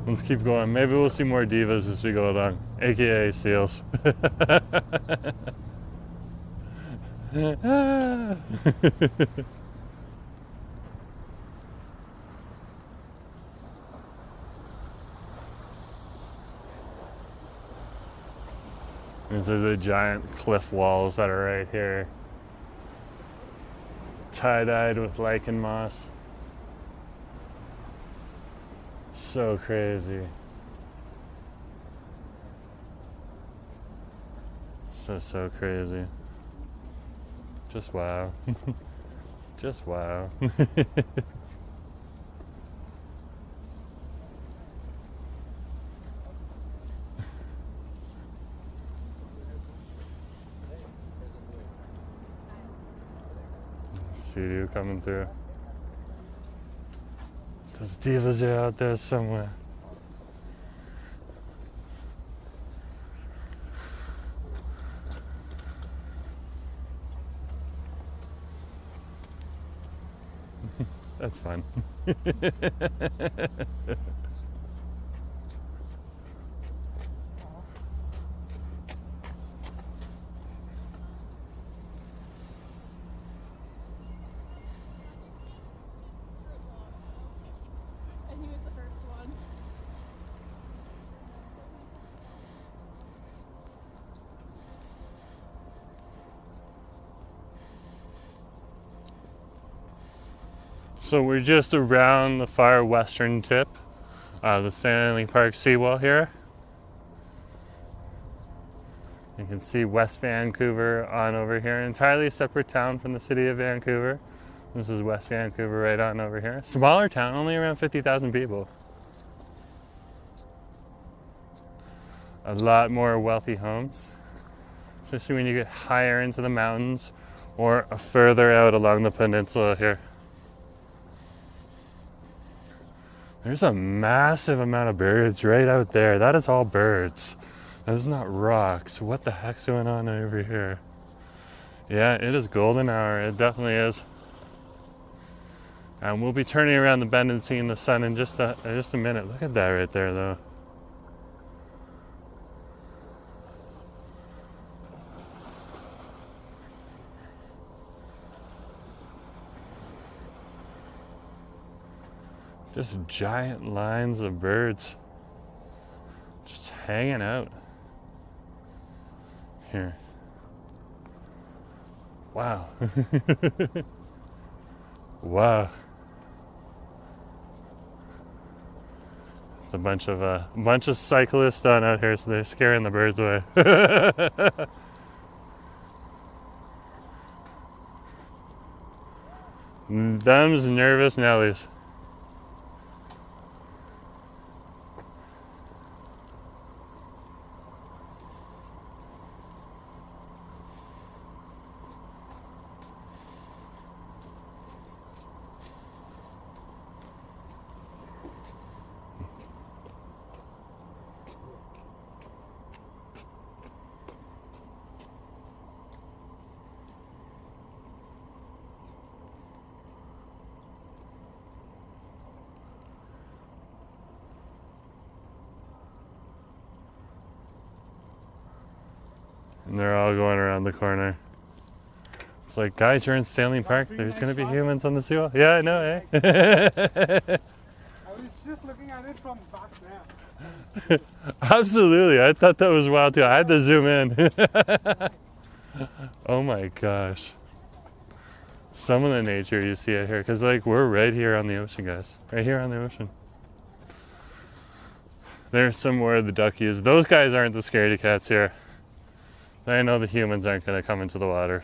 Let's keep going. Maybe we'll see more divas as we go along, aka seals. These are the giant cliff walls that are right here, tie-dyed with lichen moss. So crazy. So crazy. Just wow. Just wow. See you coming through. Those divas are out there somewhere. That's fun. So we're just around the far western tip of the Stanley Park Seawall here. can see West Vancouver on over here, an entirely separate town from the city of Vancouver. This is West Vancouver right on over here. Smaller town, only around 50,000 people. A lot more wealthy homes, especially when you get higher into the mountains or further out along the peninsula here. There's a massive amount of birds right out there. That is all birds. That is not rocks. What the heck's going on over here? Yeah, it is golden hour. It definitely is. And we'll be turning around the bend and seeing the sun in just a minute. Look at that right there, though. Just giant lines of birds just hanging out here. Wow. Wow. It's a bunch of cyclists on out here, so they're scaring the birds away. Them's nervous Nellies. And they're all going around the corner. It's like, guys, you're in Stanley Park. There's going to be humans on the seawall. Yeah, I know, eh? I was just looking at it from back there. Absolutely. I thought that was wild too. I had to zoom in. Oh my gosh. Some of the nature you see out here. Because, like, we're right here on the ocean, guys. Right here on the ocean. There's some more of the duckies. Those guys aren't the scaredy cats here. I know the humans aren't going to come into the water.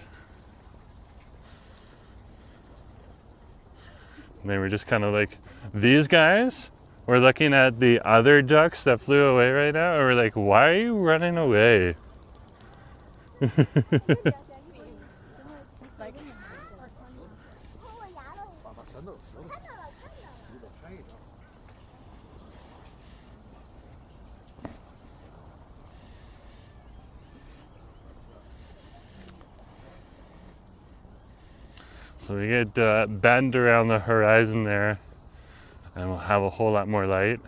And they were just kind of like, these guys were looking at the other ducks that flew away right now, and we're like, why are you running away? So we get bend around the horizon there, and we'll have a whole lot more light.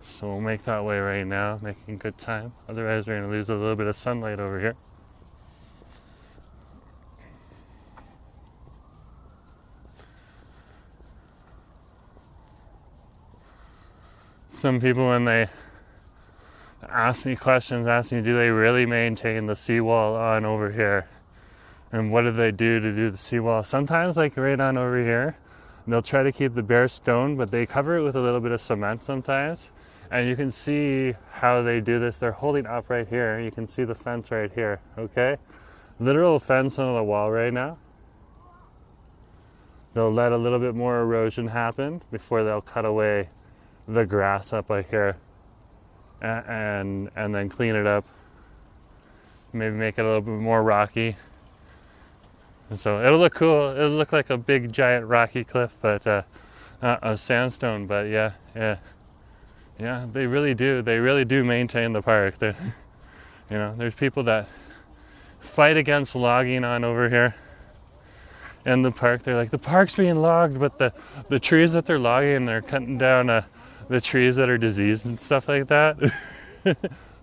So we'll make that way right now, making good time. Otherwise we're going to lose a little bit of sunlight over here. Some people, when they ask me questions, ask me, do they really maintain the seawall on over here? And what do they do to do the seawall? Sometimes, like right on over here, they'll try to keep the bare stone, but they cover it with a little bit of cement sometimes. And you can see how they do this. They're holding up right here. You can see the fence right here, okay? Literal fence on the wall right now. They'll let a little bit more erosion happen before they'll cut away the grass up right here and then clean it up. Maybe make it a little bit more rocky. So it'll look cool. It'll look like a big giant rocky cliff, but a sandstone. But yeah, they really do. They really do maintain the park. You know, there's people that fight against logging on over here in the park. They're like, the park's being logged, but the trees that they're logging, they're cutting down the trees that are diseased and stuff like that.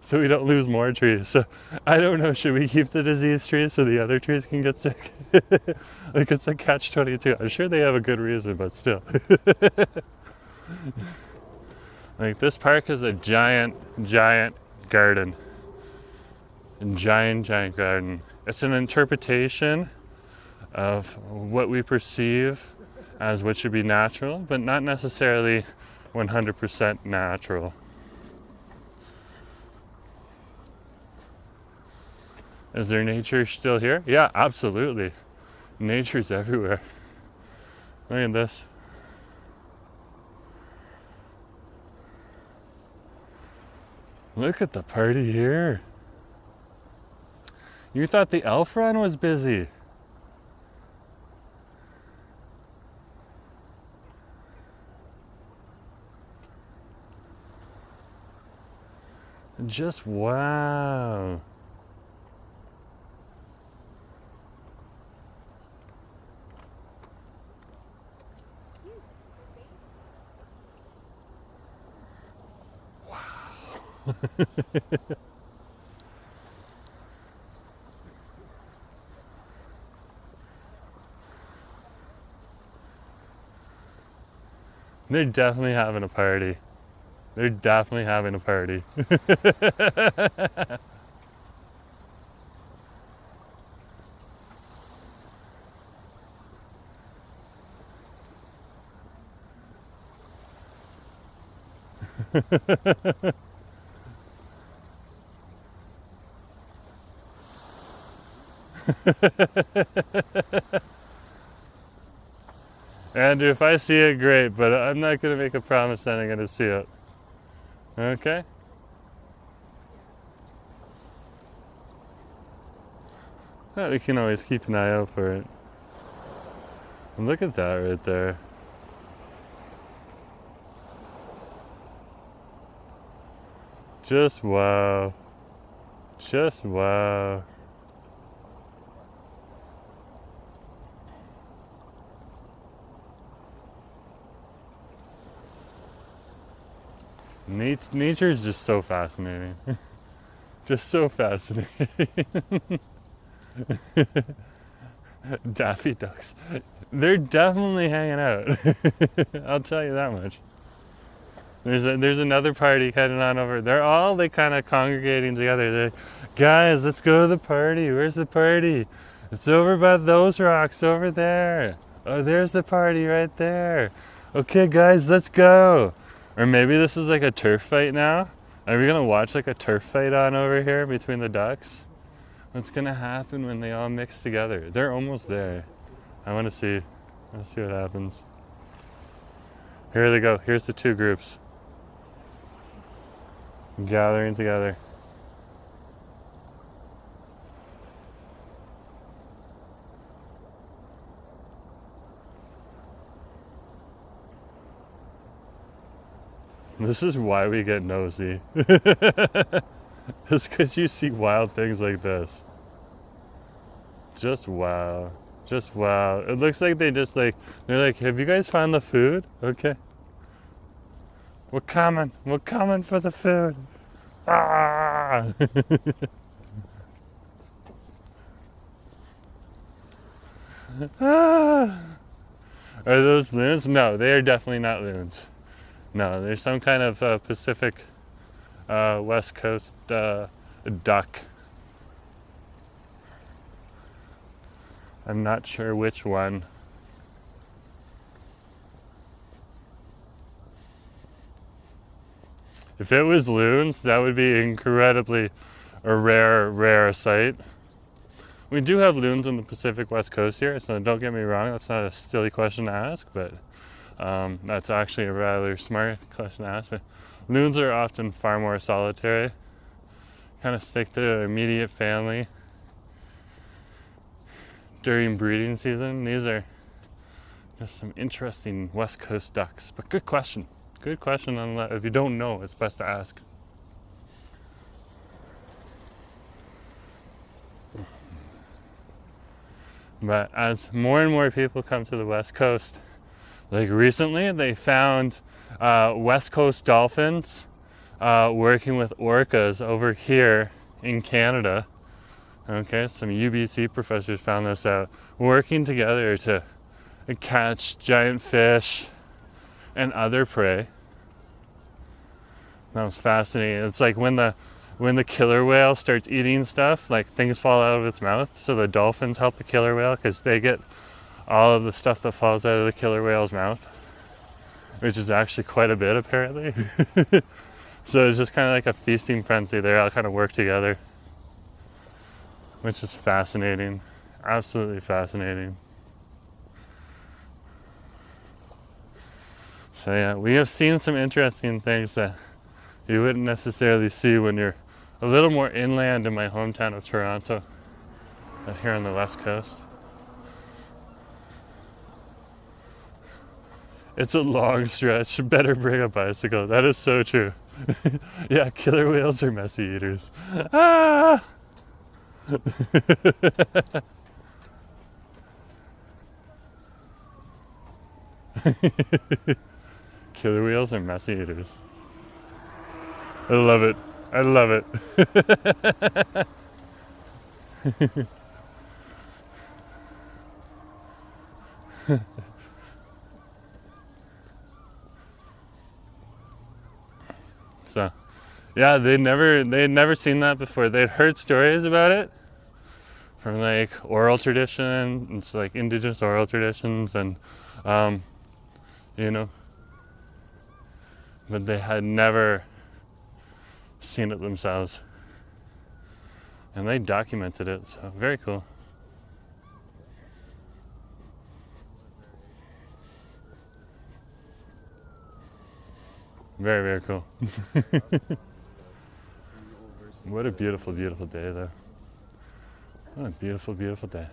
So we don't lose more trees. So I don't know, should we keep the diseased trees so the other trees can get sick? Like, it's a catch-22. I'm sure they have a good reason, but still. Like, this park is a giant, giant garden. A giant, giant garden. It's an interpretation of what we perceive as what should be natural, but not necessarily 100% natural. Is there nature still here? Yeah, absolutely. Nature's everywhere. Look at this. Look at the party here. You thought the elf run was busy. Just wow. Wow. They're definitely having a party. They're definitely having a party. Andrew, if I see it, great, but I'm not going to make a promise that I'm going to see it. Okay? Well, we can always keep an eye out for it. And look at that right there. Just wow. Just wow. Nature is just so fascinating. Just so fascinating. Daffy ducks. They're definitely hanging out. I'll tell you that much. There's another party heading on over. They're all kind of congregating together. They're, guys, let's go to the party. Where's the party? It's over by those rocks over there. Oh, there's the party right there. Okay, guys, let's go. Or maybe this is like a turf fight now. Are we gonna watch like a turf fight on over here between the ducks? What's gonna happen when they all mix together? They're almost there. I wanna see. Let's see what happens. Here they go. Here's the two groups. Gathering together. This is why we get nosy. It's because you see wild things like this. Just wow. Just wow. It looks like they just they're like, have you guys found the food? Okay. We're coming for the food. Ah! Ah! Are those loons? No, they are definitely not loons. No, there's some kind of Pacific West Coast duck. I'm not sure which one. If it was loons, that would be incredibly a rare sight. We do have loons on the Pacific West Coast here, so don't get me wrong, that's not a silly question to ask, but that's actually a rather smart question to ask. But loons are often far more solitary, kind of stick to their immediate family during breeding season. These are just some interesting West Coast ducks, but good question. Good question. If you don't know, it's best to ask. But as more and more people come to the West Coast, like recently they found West Coast dolphins working with orcas over here in Canada. Okay, some UBC professors found this out, working together to catch giant fish and other prey. That was fascinating. It's like when the killer whale starts eating stuff, like things fall out of its mouth, so the dolphins help the killer whale because they get all of the stuff that falls out of the killer whale's mouth, which is actually quite a bit apparently. So it's just kind of like a feasting frenzy. They all kind of work together. which is fascinating, absolutely fascinating. So yeah, we have seen some interesting things that you wouldn't necessarily see when you're a little more inland in my hometown of Toronto, but here on the west coast. It's a long stretch. Better bring a bicycle. That is so true. Yeah, killer whales are messy eaters. Ah! Killer whales are messy eaters. I love it. I love it. So, yeah, they'd never seen that before. They'd heard stories about it from like oral tradition. It's like indigenous oral traditions, and you know, but they had never seen it themselves, and they documented it. So very cool. Very, very cool. What a beautiful, beautiful day, though. What a beautiful, beautiful day.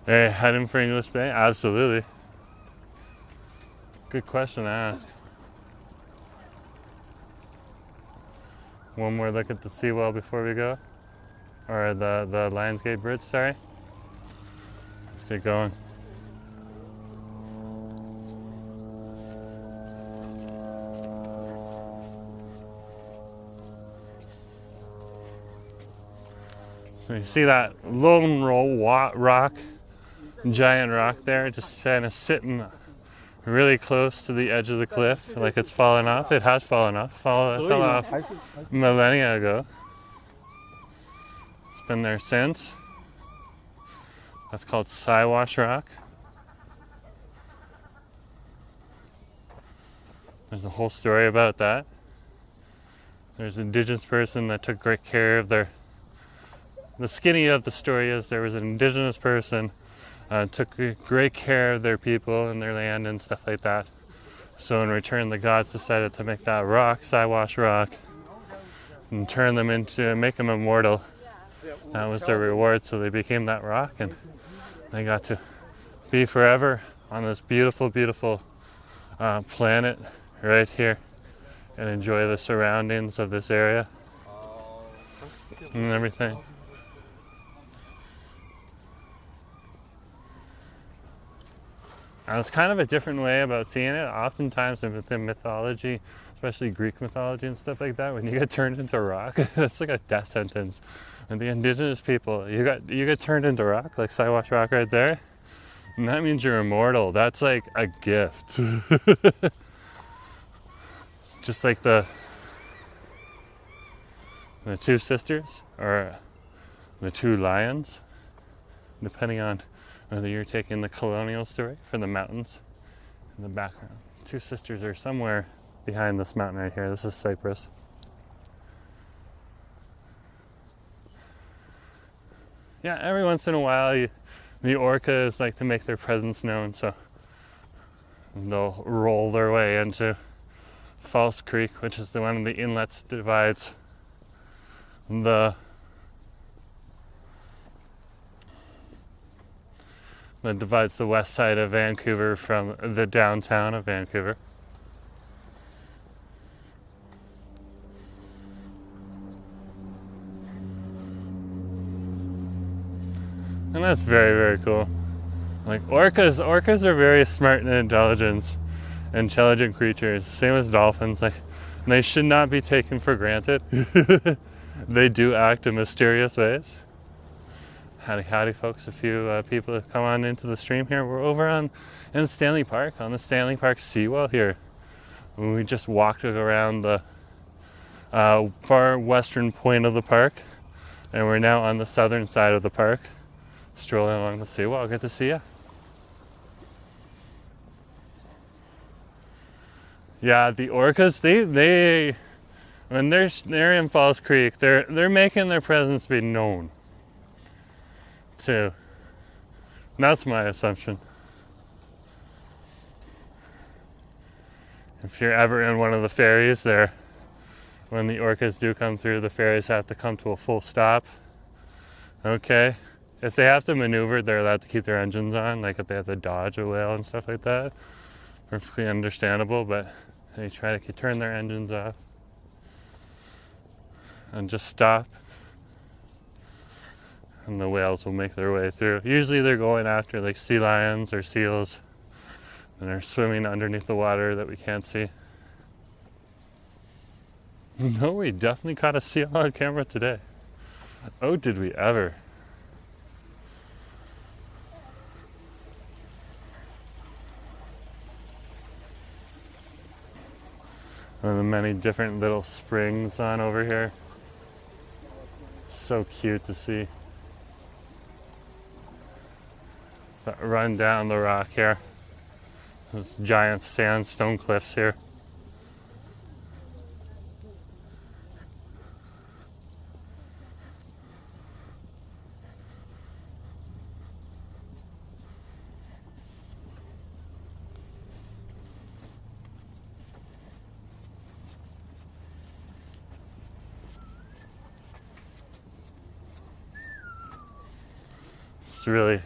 Hey, heading for English Bay? Absolutely. Good question to ask. One more look at the seawall before we go. Or the Lions Gate Bridge, sorry. Let's get going. So you see that lone rock, giant rock there, just kind of sitting really close to the edge of the cliff, like it's fallen off. It has fallen off. It fell off millennia ago. It's been there since. That's called Siwash Rock. There's a whole story about that. There's an indigenous person that took great care of their... The skinny of the story is there was an indigenous person took great care of their people and their land and stuff like that. So in return, the gods decided to make that rock, Siwash Rock, and turn them into, make them immortal. That was their reward, so they became that rock, and they got to be forever on this beautiful, beautiful planet right here and enjoy the surroundings of this area and everything. It's kind of a different way about seeing it. Oftentimes within mythology, especially Greek mythology and stuff like that, when you get turned into rock, that's like a death sentence. And the indigenous people, you get turned into rock, like Siwash Rock right there, and that means you're immortal. That's like a gift. Just like the two sisters, or the two lions, depending on whether you're taking the colonial story for the mountains in the background. Two sisters are somewhere behind this mountain right here. This is Cyprus. Yeah, every once in a while the orcas like to make their presence known, so they'll roll their way into False Creek, which is the one of the inlets that divides the west side of Vancouver from the downtown of Vancouver. And that's very, very cool. Like orcas are very smart and intelligent creatures, same as dolphins. Like, they should not be taken for granted. They do act in mysterious ways. Howdy folks, a few people have come on into the stream here. We're over in Stanley Park, on the Stanley Park Seawall here. We just walked around the far western point of the park. And we're now on the southern side of the park, strolling along the seawall. Good to see you. Yeah, the orcas, they when they're in Falls Creek, they're making their presence be known too. That's my assumption. If you're ever in one of the ferries there, when the orcas do come through, the ferries have to come to a full stop. Okay. If they have to maneuver, they're allowed to keep their engines on, like if they have to dodge a whale and stuff like that. Perfectly understandable, but they try to turn their engines off and just stop. And the whales will make their way through. Usually they're going after like sea lions or seals, and they're swimming underneath the water that we can't see. No, we definitely caught a seal on camera today. Oh, did we ever? One of the many different little springs on over here. So cute to see. That run down the rock here. Those giant sandstone cliffs here. It's really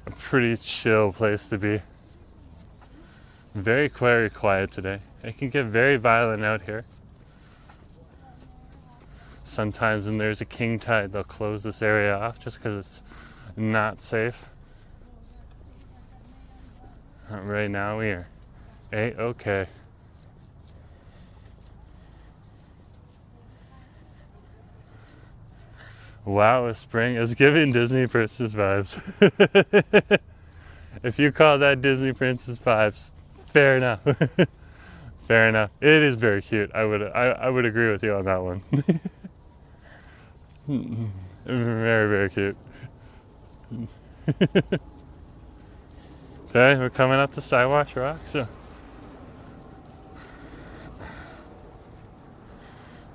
a pretty chill place to be. Very quiet today. It can get very violent out here. Sometimes when there's a king tide, they'll close this area off just because it's not safe. Right now we are A-okay. Wow, spring is giving Disney Princess vibes. If you call that Disney Princess vibes, fair enough. Fair enough. It is very cute. I would agree with you on that one. Very cute. Okay, we're coming up to Siwash Rock, so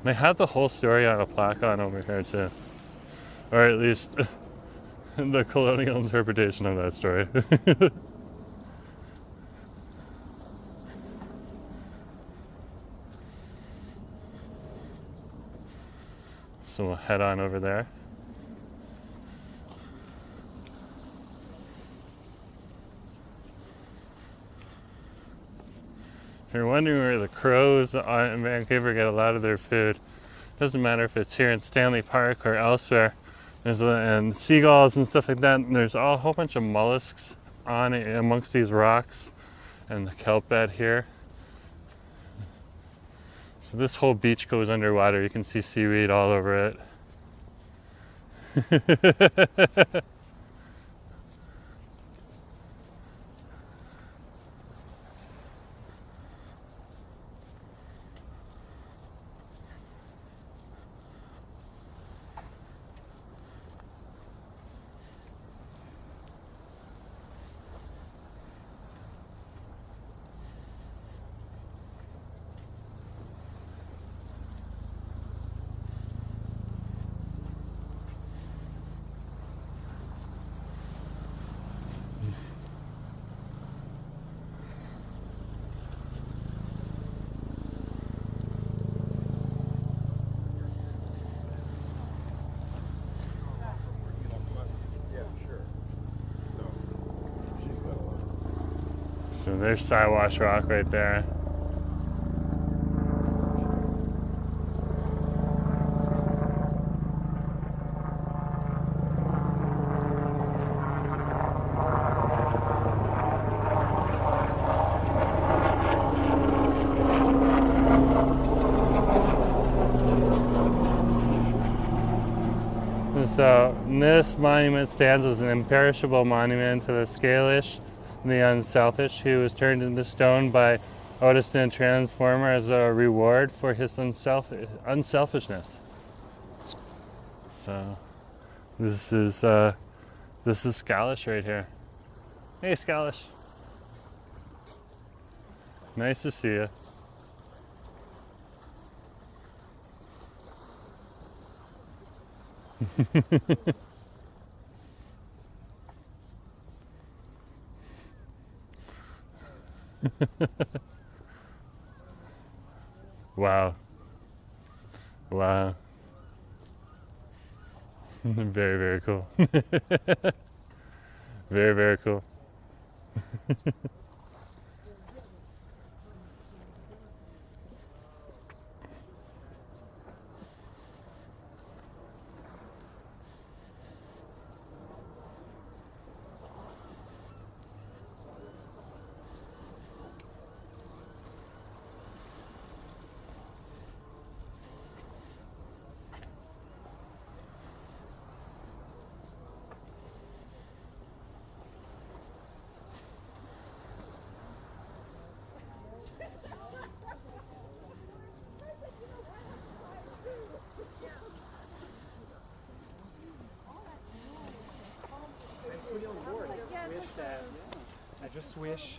they have the whole story on a plaque on over here too. Or at least the colonial interpretation of that story. So we'll head on over there. If you're wondering where the crows in Vancouver get a lot of their food, doesn't matter if it's here in Stanley Park or elsewhere. And seagulls and stuff like that. And there's a whole bunch of mollusks on it amongst these rocks and the kelp bed here. So this whole beach goes underwater. You can see seaweed all over it. So there's Siwash Rock right there. So this monument stands as an imperishable monument to the Scalish, the unselfish, who was turned into stone by Otis the Transformer as a reward for his unselfishness. So this is Scalish right here. Hey Scalish. Nice to see you. Wow. Wow. Very, very cool. Very, very cool. I just wish.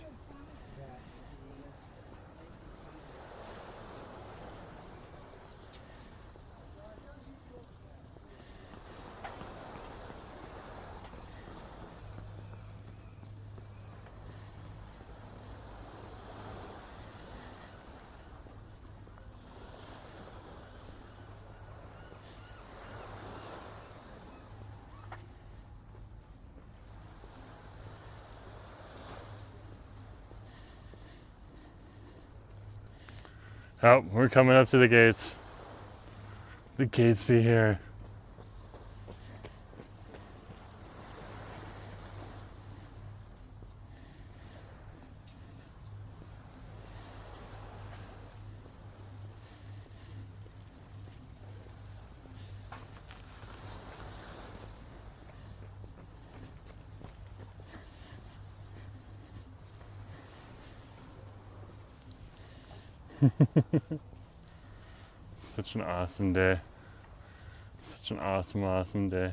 Oh, we're coming up to the gates. The gates be here. Such an awesome day. Such an awesome, awesome day.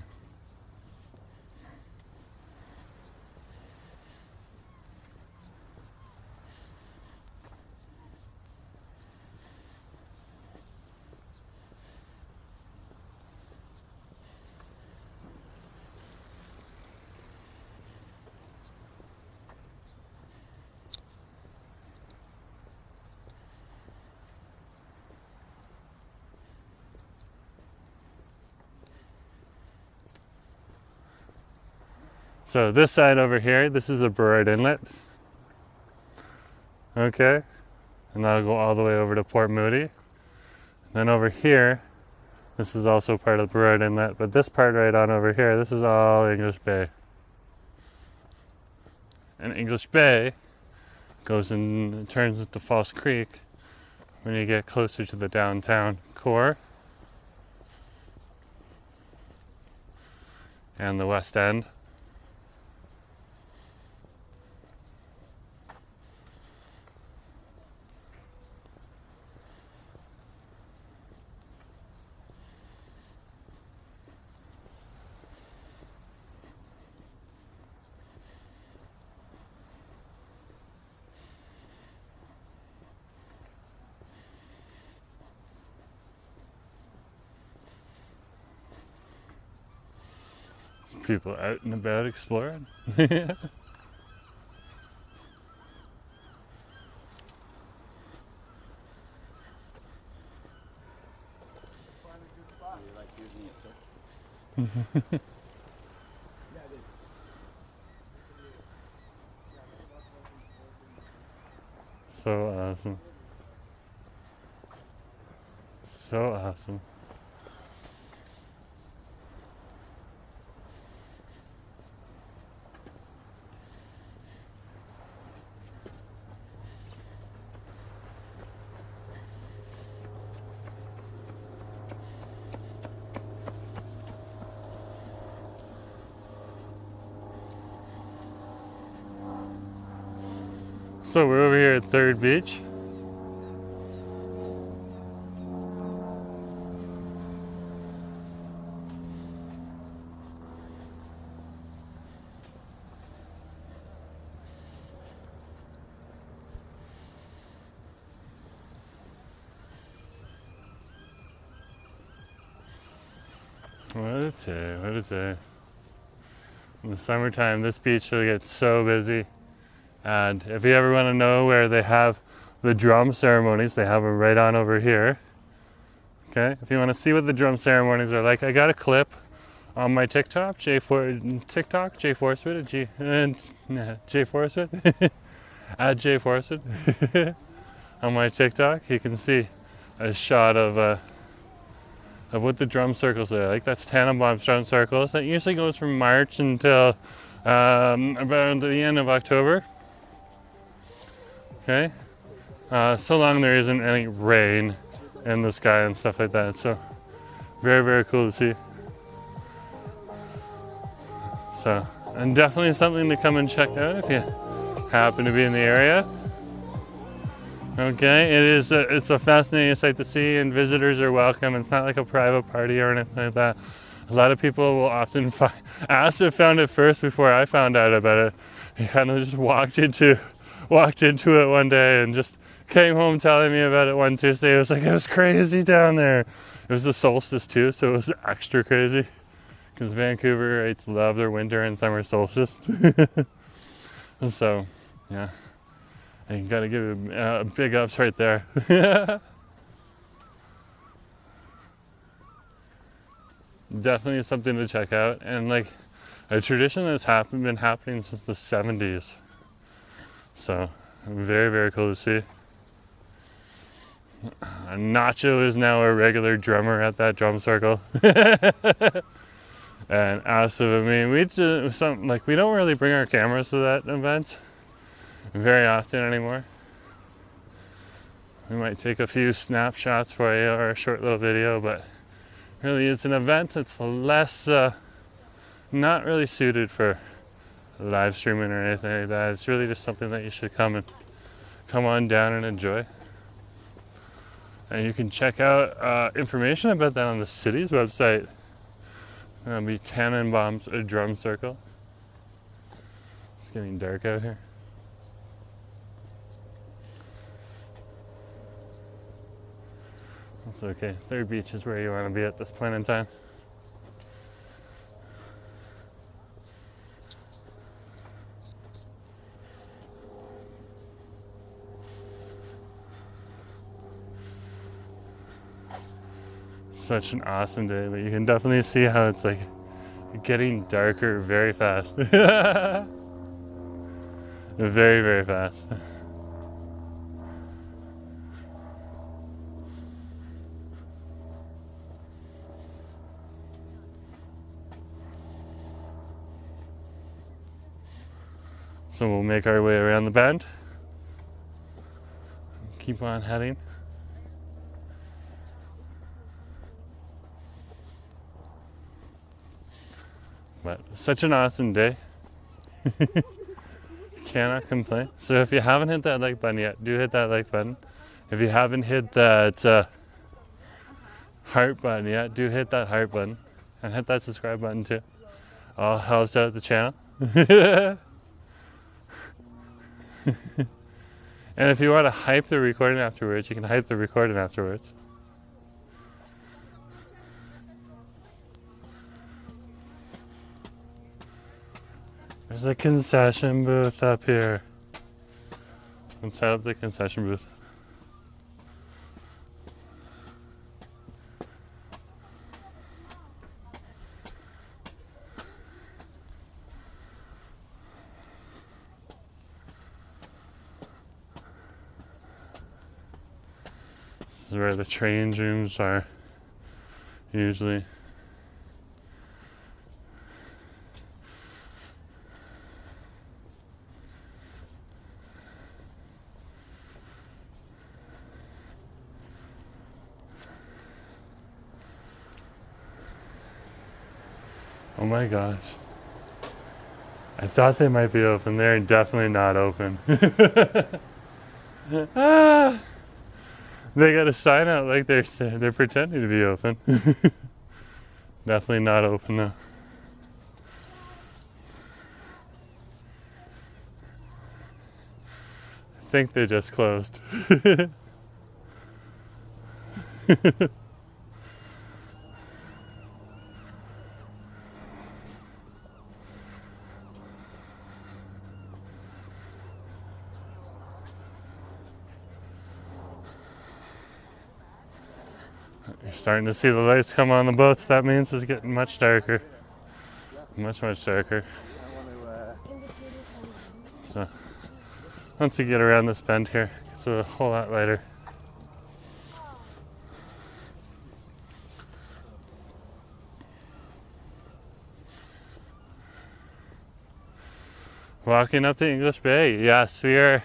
So this side over here, this is a Burrard Inlet. Okay, and that'll go all the way over to Port Moody. Then over here, this is also part of the Burrard Inlet, but this part right on over here, this is all English Bay. And English Bay goes and turns into False Creek when you get closer to the downtown core and the West End. People out and about exploring. So awesome. So awesome. So we're over here at Third Beach. What a day, what a day. In the summertime, this beach will get so busy. And if you ever want to know where they have the drum ceremonies, they have them right on over here. Okay, if you want to see what the drum ceremonies are like, I got a clip on my TikTok, J Forcewood, J Forcewood, at J Forcewood. On my TikTok, you can see a shot of what the drum circles are like. That's Tannenbaum's drum circles. That usually goes from March until about the end of October. Okay, so long there isn't any rain in the sky and stuff like that. So very, very cool to see. So, and definitely something to come and check out if you happen to be in the area. Okay, it's a fascinating sight to see, and visitors are welcome. It's not like a private party or anything like that. A lot of people will often ask if found it first before I found out about it. He kind of just walked into it one day and just came home telling me about it one Tuesday. It was like, it was crazy down there. It was the solstice too, so it was extra crazy. Because Vancouverites love their winter and summer solstice. So, yeah. I gotta give a big ups right there. Definitely something to check out, and like a tradition that's been happening since the 70s. So, very, very cool to see. Nacho is now a regular drummer at that drum circle. And Asif, I mean, we don't really bring our cameras to that event very often anymore. We might take a few snapshots for you or a short little video, but really it's an event that's less, not really suited for live streaming or anything like that. It's really just something that you should come on down and enjoy. And you can check out information about that on the city's website. It'll be Tannenbaum's Drum Circle. It's getting dark out here. That's okay. Third beach is where you want to be at this point in time. Such an awesome day, but you can definitely see how it's like getting darker very fast. Very, very fast. So we'll make our way around the bend. Keep on heading. But such an awesome day. Cannot complain. So if you haven't hit that like button yet, do hit that like button. If you haven't hit that heart button yet, do hit that heart button. And hit that subscribe button too. All helps out the channel. And if you want to hype the recording afterwards, you can hype the recording afterwards. There's a concession booth up here. Let's set up the concession booth. This is where the change rooms are usually. Oh my gosh. I thought they might be open. They're definitely not open. Ah, they got a sign out like they're pretending to be open. Definitely not open though. I think they just closed. Starting to see the lights come on the boats. That means it's getting much darker. Much darker. So once you get around this bend here, it's a whole lot lighter. Walking up the English Bay. Yes, we are.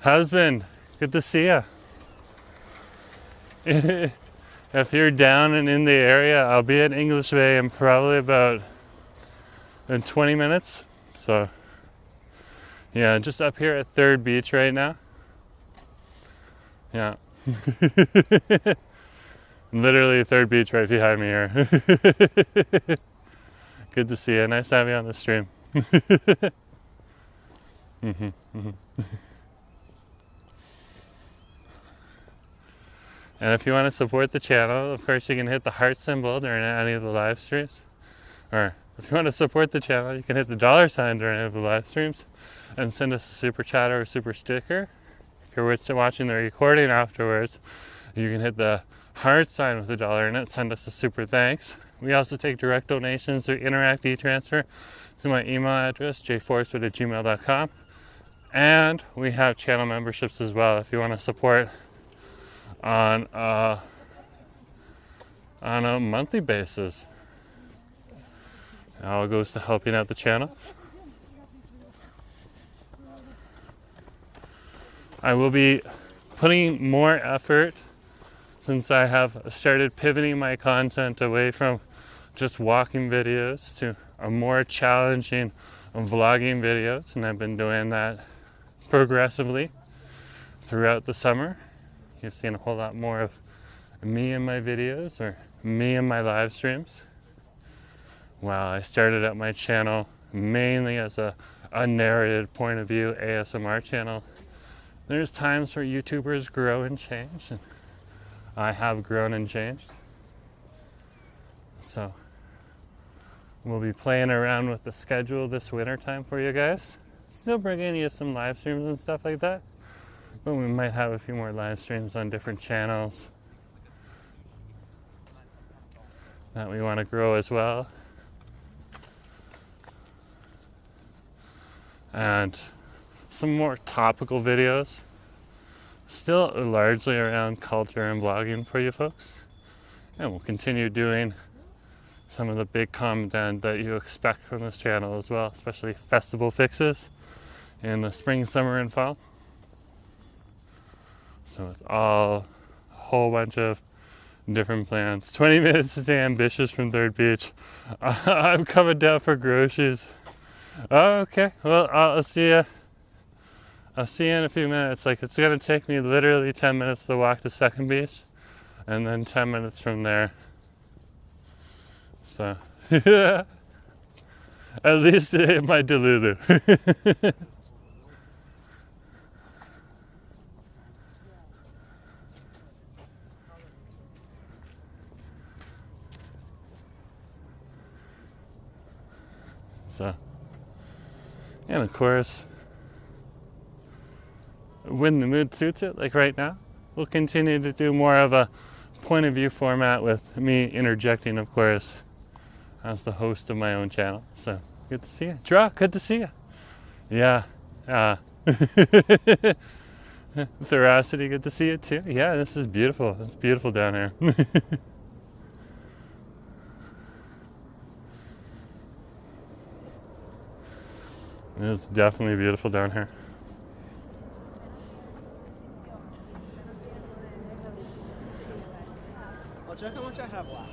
Husband, good to see ya. If you're down and in the area, I'll be at English Bay in probably about in 20 minutes. So yeah, just up here at Third Beach right now. Yeah. Literally Third Beach right behind me here. Good to see you. Nice to have you on the stream. And if you want to support the channel, of course you can hit the heart symbol during any of the live streams. Or if you want to support the channel, you can hit the $ during any of the live streams and send us a super chat or a super sticker. If you're watching the recording afterwards, you can hit the heart sign with the $ in it, send us a super thanks. We also take direct donations through Interact e-transfer to my email address, jforestwood@gmail.com. And we have channel memberships as well if you want to support on a monthly basis. It all goes to helping out the channel. I will be putting more effort since I have started pivoting my content away from just walking videos to a more challenging vlogging videos, and I've been doing that progressively throughout the summer. You've seen a whole lot more of me in my videos or me in my live streams. Wow, I started out my channel mainly as a unnarrated point of view ASMR channel. There's times where YouTubers grow and change, and I have grown and changed. So we'll be playing around with the schedule this winter time for you guys. Still bringing you some live streams and stuff like that, but we might have a few more live streams on different channels that we want to grow as well. And some more topical videos, still largely around culture and vlogging for you folks. And we'll continue doing some of the big content that you expect from this channel as well, especially festival fixes in the spring, summer, and fall. So it's all a whole bunch of different plans. 20 minutes to stay ambitious from Third Beach. I'm coming down for groceries. Oh, okay, well, I'll see you. I'll see you in a few minutes. Like, it's gonna take me literally 10 minutes to walk to Second Beach, and then 10 minutes from there. So, at least in my Delulu. So, and of course, when the mood suits it, like right now, we'll continue to do more of a point of view format with me interjecting, of course, as the host of my own channel. So, good to see you. Draw, good to see you. Yeah. Thoracity, good to see you too. Yeah, this is beautiful. It's beautiful down here. It's definitely beautiful down here. I'll check how much I have left.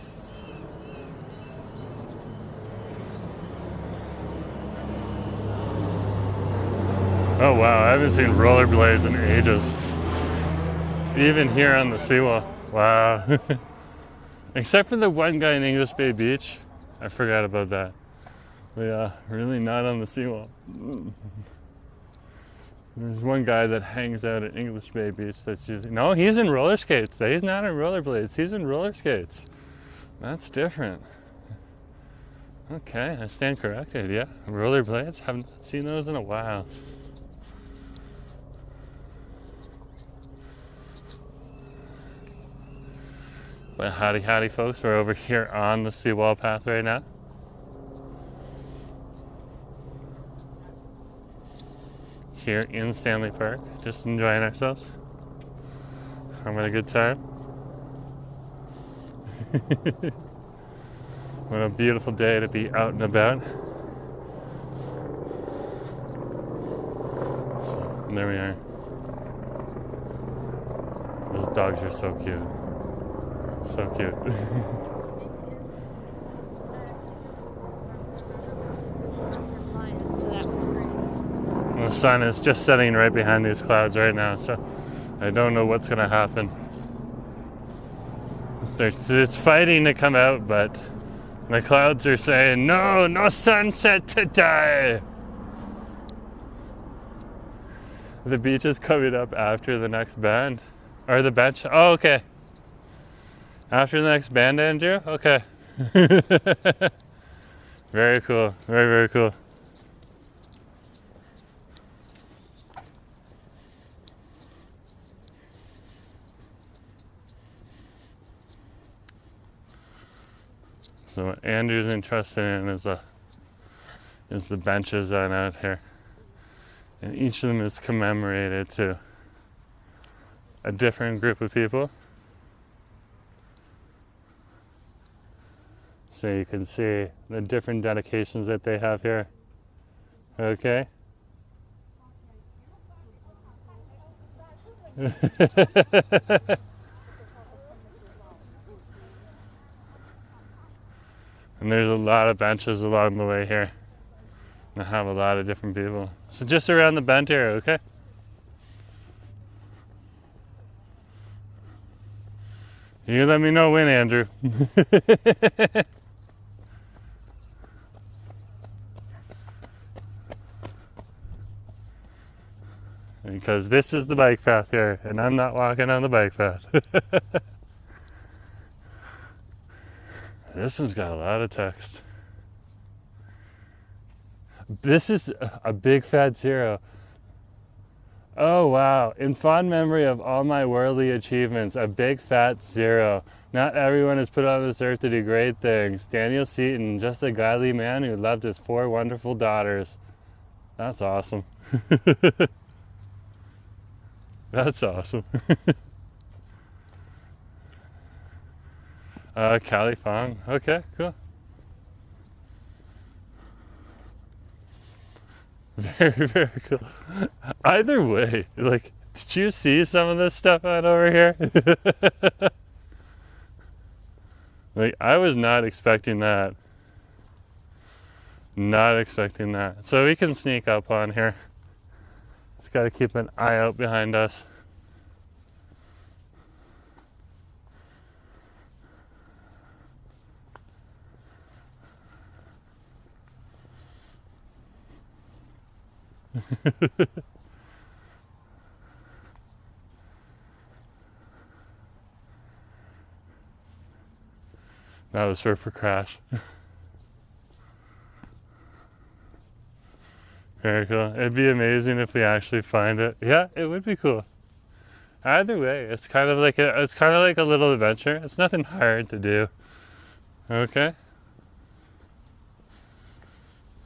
Oh wow, I haven't seen rollerblades in ages. Even here on the seawall. Wow. Except for the one guy in English Bay Beach. I forgot about that. But yeah, really not on the seawall. There's one guy that hangs out at English Bay Beach that's using... No, he's in roller skates. He's not in rollerblades. He's in roller skates. That's different. Okay, I stand corrected. Yeah, rollerblades. Haven't seen those in a while. But howdy, howdy, folks. We're over here on the seawall path right now. Here in Stanley Park, just enjoying ourselves. Having a good time. What a beautiful day to be out and about. So, and there we are. Those dogs are so cute. So cute. The sun is just setting right behind these clouds right now, so I don't know what's going to happen. It's fighting to come out, but the clouds are saying, no, no sunset today. The beach is coming up after the next band. Or the bench. Oh, okay. After the next band, Andrew? Okay. Very cool. Very, very cool. So what Andrew's interested in is the benches on out here. And each of them is commemorated to a different group of people. So you can see the different dedications that they have here. Okay. And there's a lot of benches along the way here. I have a lot of different people. So just around the bend here, okay? You let me know when, Andrew. Because this is the bike path here, and I'm not walking on the bike path. This one's got a lot of text. This is a big fat zero. Oh wow, in fond memory of all my worldly achievements, a big fat zero. Not everyone is put on this earth to do great things. Daniel Seaton, just a godly man who loved his 4 wonderful daughters. That's awesome. That's awesome. Cali Fong, okay, cool. Very, very cool. Either way, like, did you see some of this stuff on over here? Like, I was not expecting that. Not expecting that. So we can sneak up on here. Just gotta keep an eye out behind us. That was for crash. Very cool. It'd be amazing if we actually find it. Yeah, it would be cool. Either way, it's kind of like a little adventure. It's nothing hard to do. Okay.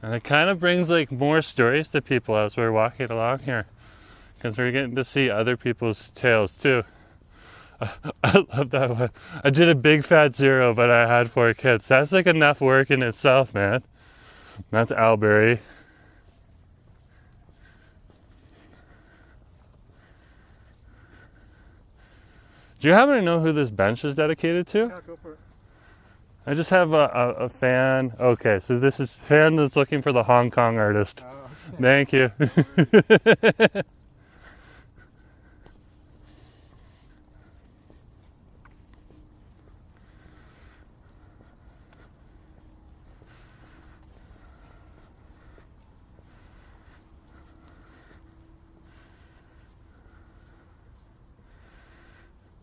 And it kind of brings like more stories to people as we're walking along here, because we're getting to see other people's tales too. I love that one. I did a big fat zero, but I had 4 kids. That's like enough work in itself, man. That's Albury. Do you happen to know who this bench is dedicated to? Yeah, go for it. I just have a fan. Okay, so this is fan that's looking for the Hong Kong artist. Okay. Thank you.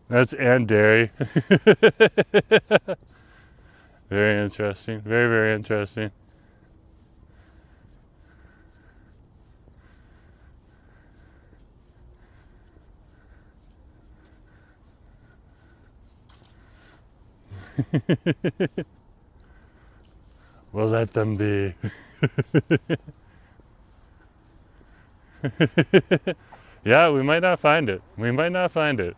That's Ann Derry. Very interesting. Very, very interesting. We'll let them be. Yeah, we might not find it. We might not find it.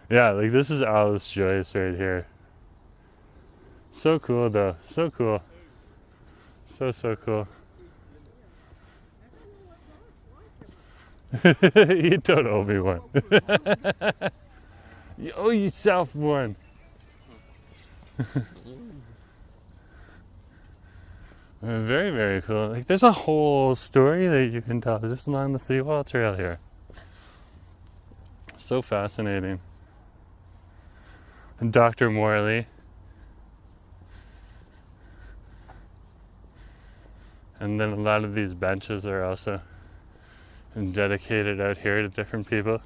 Yeah, like this is Alice Joyce right here. So cool though. So cool. So cool. You don't owe me one. You owe yourself one. Very, very cool. Like there's a whole story that you can tell just along the Seawall Trail here. So fascinating. And Dr. Morley. And then a lot of these benches are also dedicated out here to different people.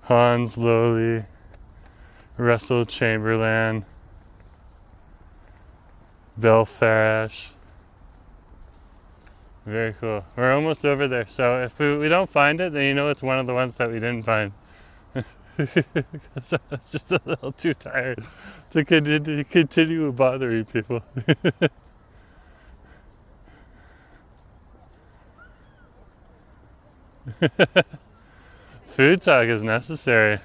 Hans Lowley, Russell Chamberlain, Bill Farash. Very cool. We're almost over there. So if we don't find it, then you know it's one of the ones that we didn't find. So it's just a little too tired to continue bothering people. Food talk is necessary.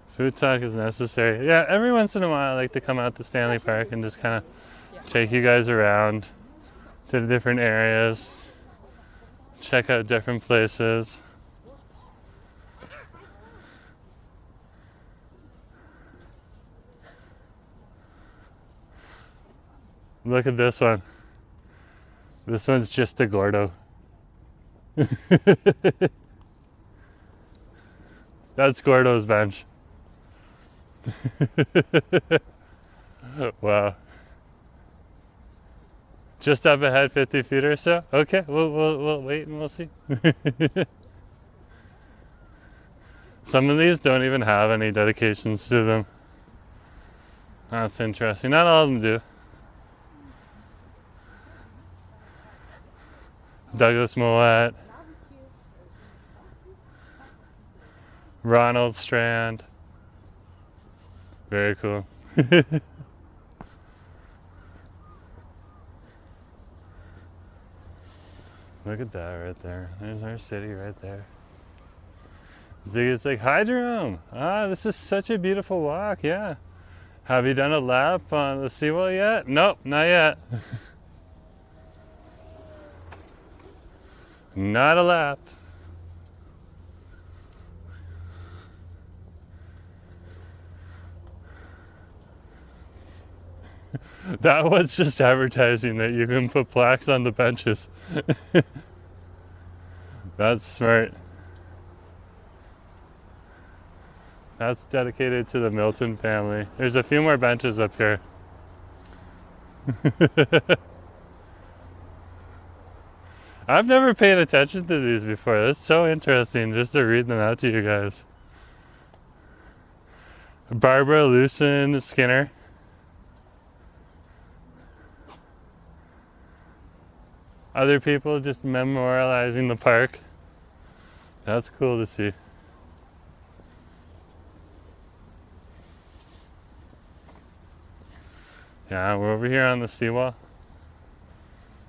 Food talk is necessary. Yeah, every once in a while I like to come out to Stanley Park and just kind of take you guys around to the different areas, check out different places. Look at this one. This one's just a Gordo. That's Gordo's bench. Wow. Just up ahead 50 feet or so? Okay, we'll wait and we'll see. Some of these don't even have any dedications to them. That's interesting. Not all of them do. Douglas Moet, Ronald Strand. Very cool. Look at that right there. There's our city right there. It's like, hi Jerome. Ah, this is such a beautiful walk, yeah. Have you done a lap on the seawall yet? Nope, not yet. Not a lap. That was just advertising that you can put plaques on the benches. That's smart. That's dedicated to the Milton family. There's a few more benches up here. I've never paid attention to these before. That's so interesting just to read them out to you guys. Barbara Lucen Skinner. Other people just memorializing the park. That's cool to see. Yeah, we're over here on the seawall.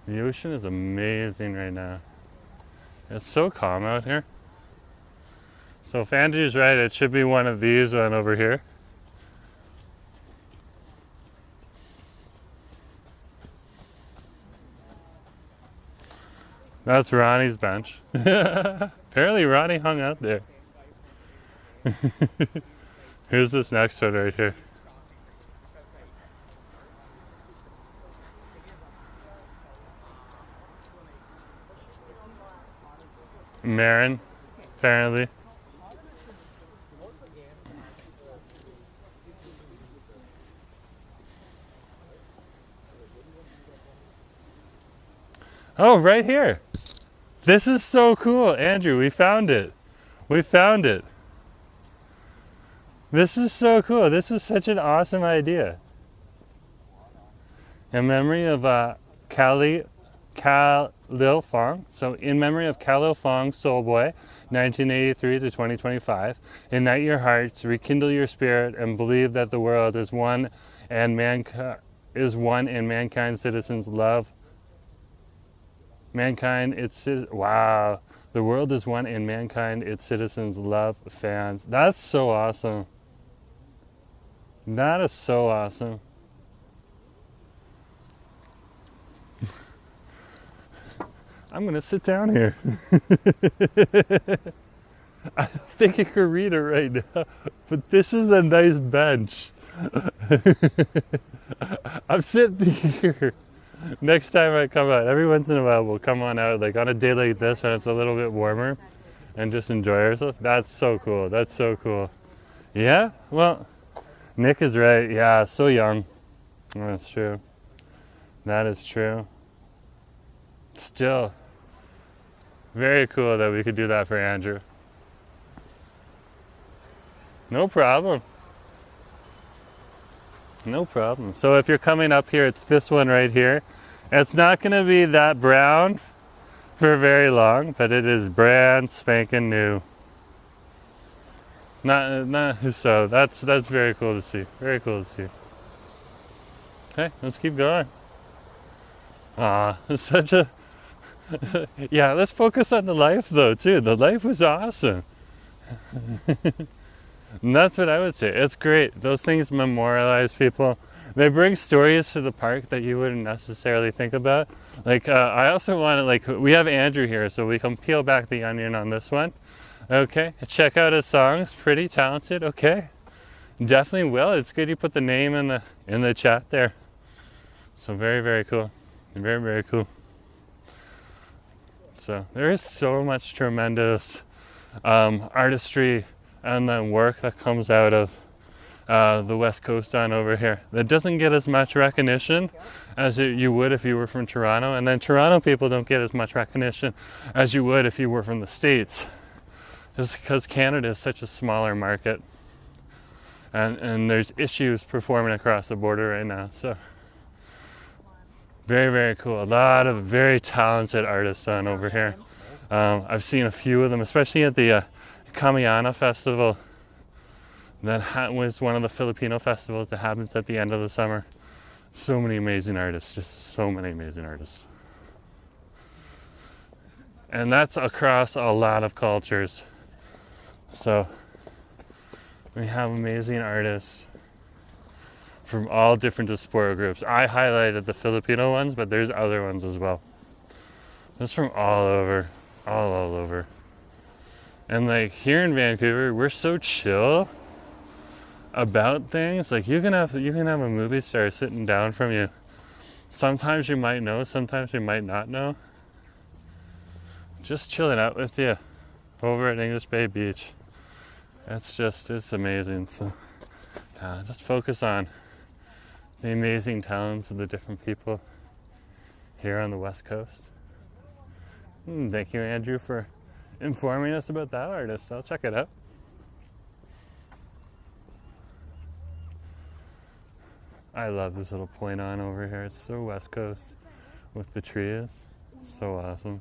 The ocean is amazing right now. It's so calm out here. So if Andrew's right, it should be one of these on over here. That's Ronnie's bench. Apparently Ronnie hung out there. Here's this next one right here. Marin, apparently. Oh, right here. This is so cool, Andrew. We found it. We found it. This is so cool. This is such an awesome idea. In memory of Khalil Fong. So in memory of Khalil Fong, Soul Boy, 1983 to 2025. Ignite your hearts, rekindle your spirit, and believe that the world is one and mankind citizens love. Mankind, wow. The world is one and mankind, its citizens love fans. That's so awesome. That is so awesome. I'm gonna sit down here. I don't think you can read it right now, but this is a nice bench. I'm sitting here. Next time I come out, every once in a while we'll come on out, like on a day like this when it's a little bit warmer, and just enjoy ourselves. That's so cool. That's so cool. Yeah? Well, Nick is right. Yeah, so young. That's true. That is true. Still, very cool that we could do that for Andrew. No problem. No problem. So if you're coming up here, it's this one right here. It's not going to be that brown for very long, but it is brand spanking new. So that's very cool to see. Very cool to see. Okay, let's keep going. It's such a yeah, let's focus on the life though too. The life was awesome. And that's what I would say. It's great. Those things memorialize people. They bring stories to the park that you wouldn't necessarily think about. Like I also want to, like, we have Andrew here, so we can peel back the onion on this one. Okay, check out his songs. Pretty talented. Okay, definitely will. It's good you put the name in the chat there. So very cool. Very cool. So there is so much tremendous artistry and then work that comes out of the West Coast on over here that doesn't get as much recognition as you would if you were from Toronto, and then Toronto people don't get as much recognition as you would if you were from the States, just because Canada is such a smaller market, and there's issues performing across the border right now. So very cool. A lot of very talented artists on over here. I've seen a few of them, especially at the Kamiana Festival. That was one of the Filipino festivals that happens at the end of the summer. So many amazing artists, just so many amazing artists. And that's across a lot of cultures. So we have amazing artists from all different diaspora groups. I highlighted the Filipino ones, but there's other ones as well. Just from all over, all over. And like here in Vancouver, we're so chill about things. Like you can have a movie star sitting down from you. Sometimes you might know, sometimes you might not know. Just chilling out with you over at English Bay Beach. It's amazing. So just focus on the amazing talents of the different people here on the West Coast. Thank you, Andrew, for informing us about that artist. I'll check it out. I love this little point on over here. It's so West Coast with the trees. So awesome.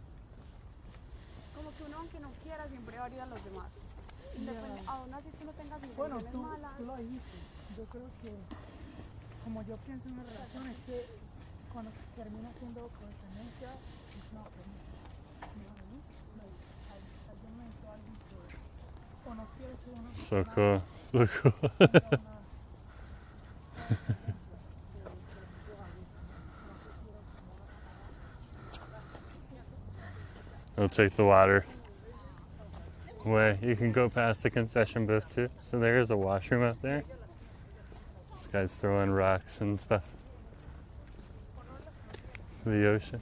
Bueno, tú lo dijiste. Yo creo que, como yo pienso en una relación, es que cuando termina siendo codependencia, it's not for me. You know what I mean? Like, I don't know alguien que o no quiere ser una so cool. So cool. I'll take the water away. You can go past the concession booth too. So there is a washroom out there. This guy's throwing rocks and stuff to the ocean.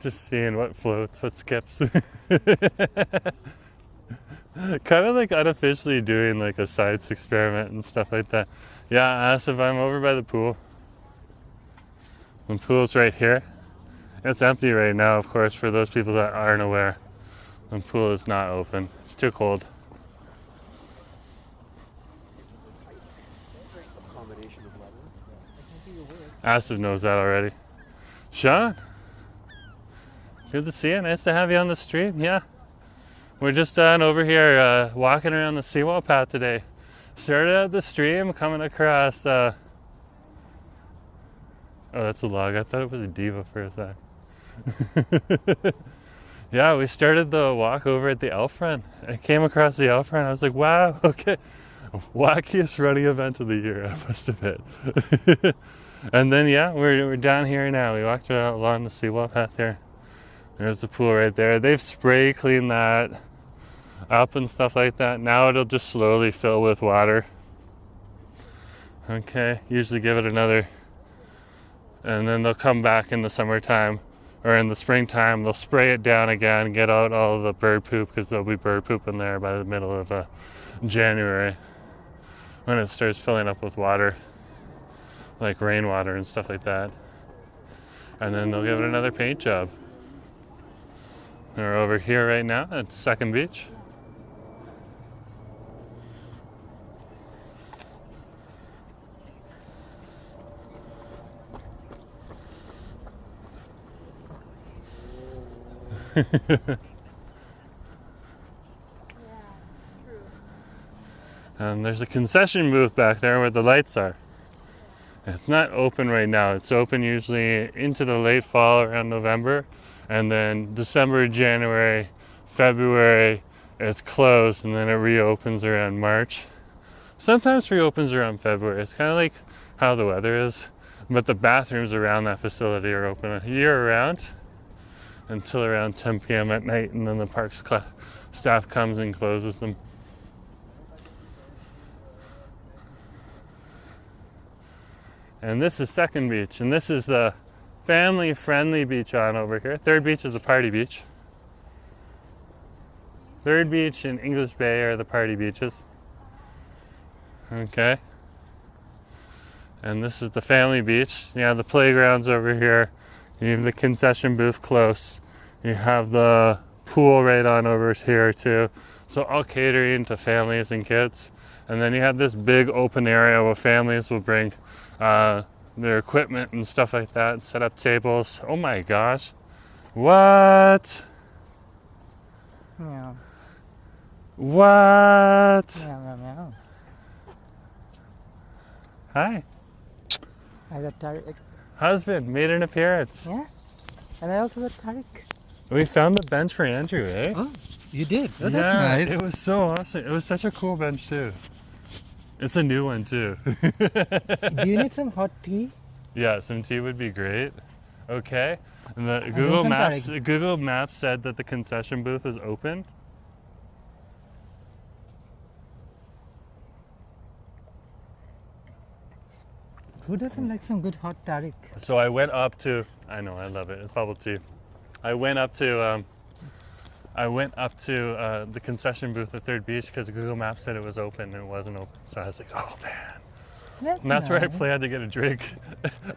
Just seeing what floats, what skips. Kind of like unofficially doing like a science experiment and stuff like that. Yeah, ask if I'm over by the pool. The pool's right here. It's empty right now, of course, for those people that aren't aware. The pool is not open. It's too cold. Combination of weather. I think you're weird. Asif knows that already. Sean, good to see you. Nice to have you on the stream. Yeah, we're just over here walking around the seawall path today. Started at the stream, coming across. Oh, that's a log. I thought it was a diva for a sec. Yeah, we started the walk over at the elf run. I came across the elf run. I was like, wow, okay. Wackiest running event of the year, I must have hit. And then, yeah, we're down here now. We walked along the seawall path here. There's the pool right there. They've spray cleaned that up and stuff like that. Now it'll just slowly fill with water. Okay, usually give it another, and then they'll come back in the summertime or in the springtime. They'll spray it down again, get out all the bird poop, because there'll be bird poop in there by the middle of January when it starts filling up with water, like rainwater and stuff like that. And then they'll give it another paint job. We're over here right now at Second Beach. And there's a concession booth back there where the lights are. It's not open right now. It's open usually into the late fall, around November, and then December, January, February, it's closed, and then it reopens around March. Sometimes reopens around February. It's kind of like how the weather is, but the bathrooms around that facility are open year round until around 10 p.m. at night, and then the parks staff comes and closes them. And this is Second Beach, and this is the family-friendly beach on over here. Third Beach is the party beach. Third Beach and English Bay are the party beaches. Okay. And this is the family beach. You have the playgrounds over here. You have the concession booth close. You have the pool right on over here too. So all catering to families and kids. And then you have this big open area where families will bring their equipment and stuff like that and set up tables. Oh my gosh. What? Yeah. What? Yeah. Hi. I got Tariq. Husband made an appearance. Yeah. And I also got Tariq. We found the bench for Andrew, eh? Oh, you did? Oh, yeah, that's nice. It was so awesome. It was such a cool bench too. It's a new one too. Do you need some hot tea? Yeah, some tea would be great. Okay. And the Tariq. Google Maps said that the concession booth is open. Who doesn't like some good hot Tariq? So I went up to, I know, I love it. It's bubble tea. I went up to the concession booth at Third Beach because Google Maps said it was open and it wasn't open. So I was like, oh man. And that's where I planned to get a drink.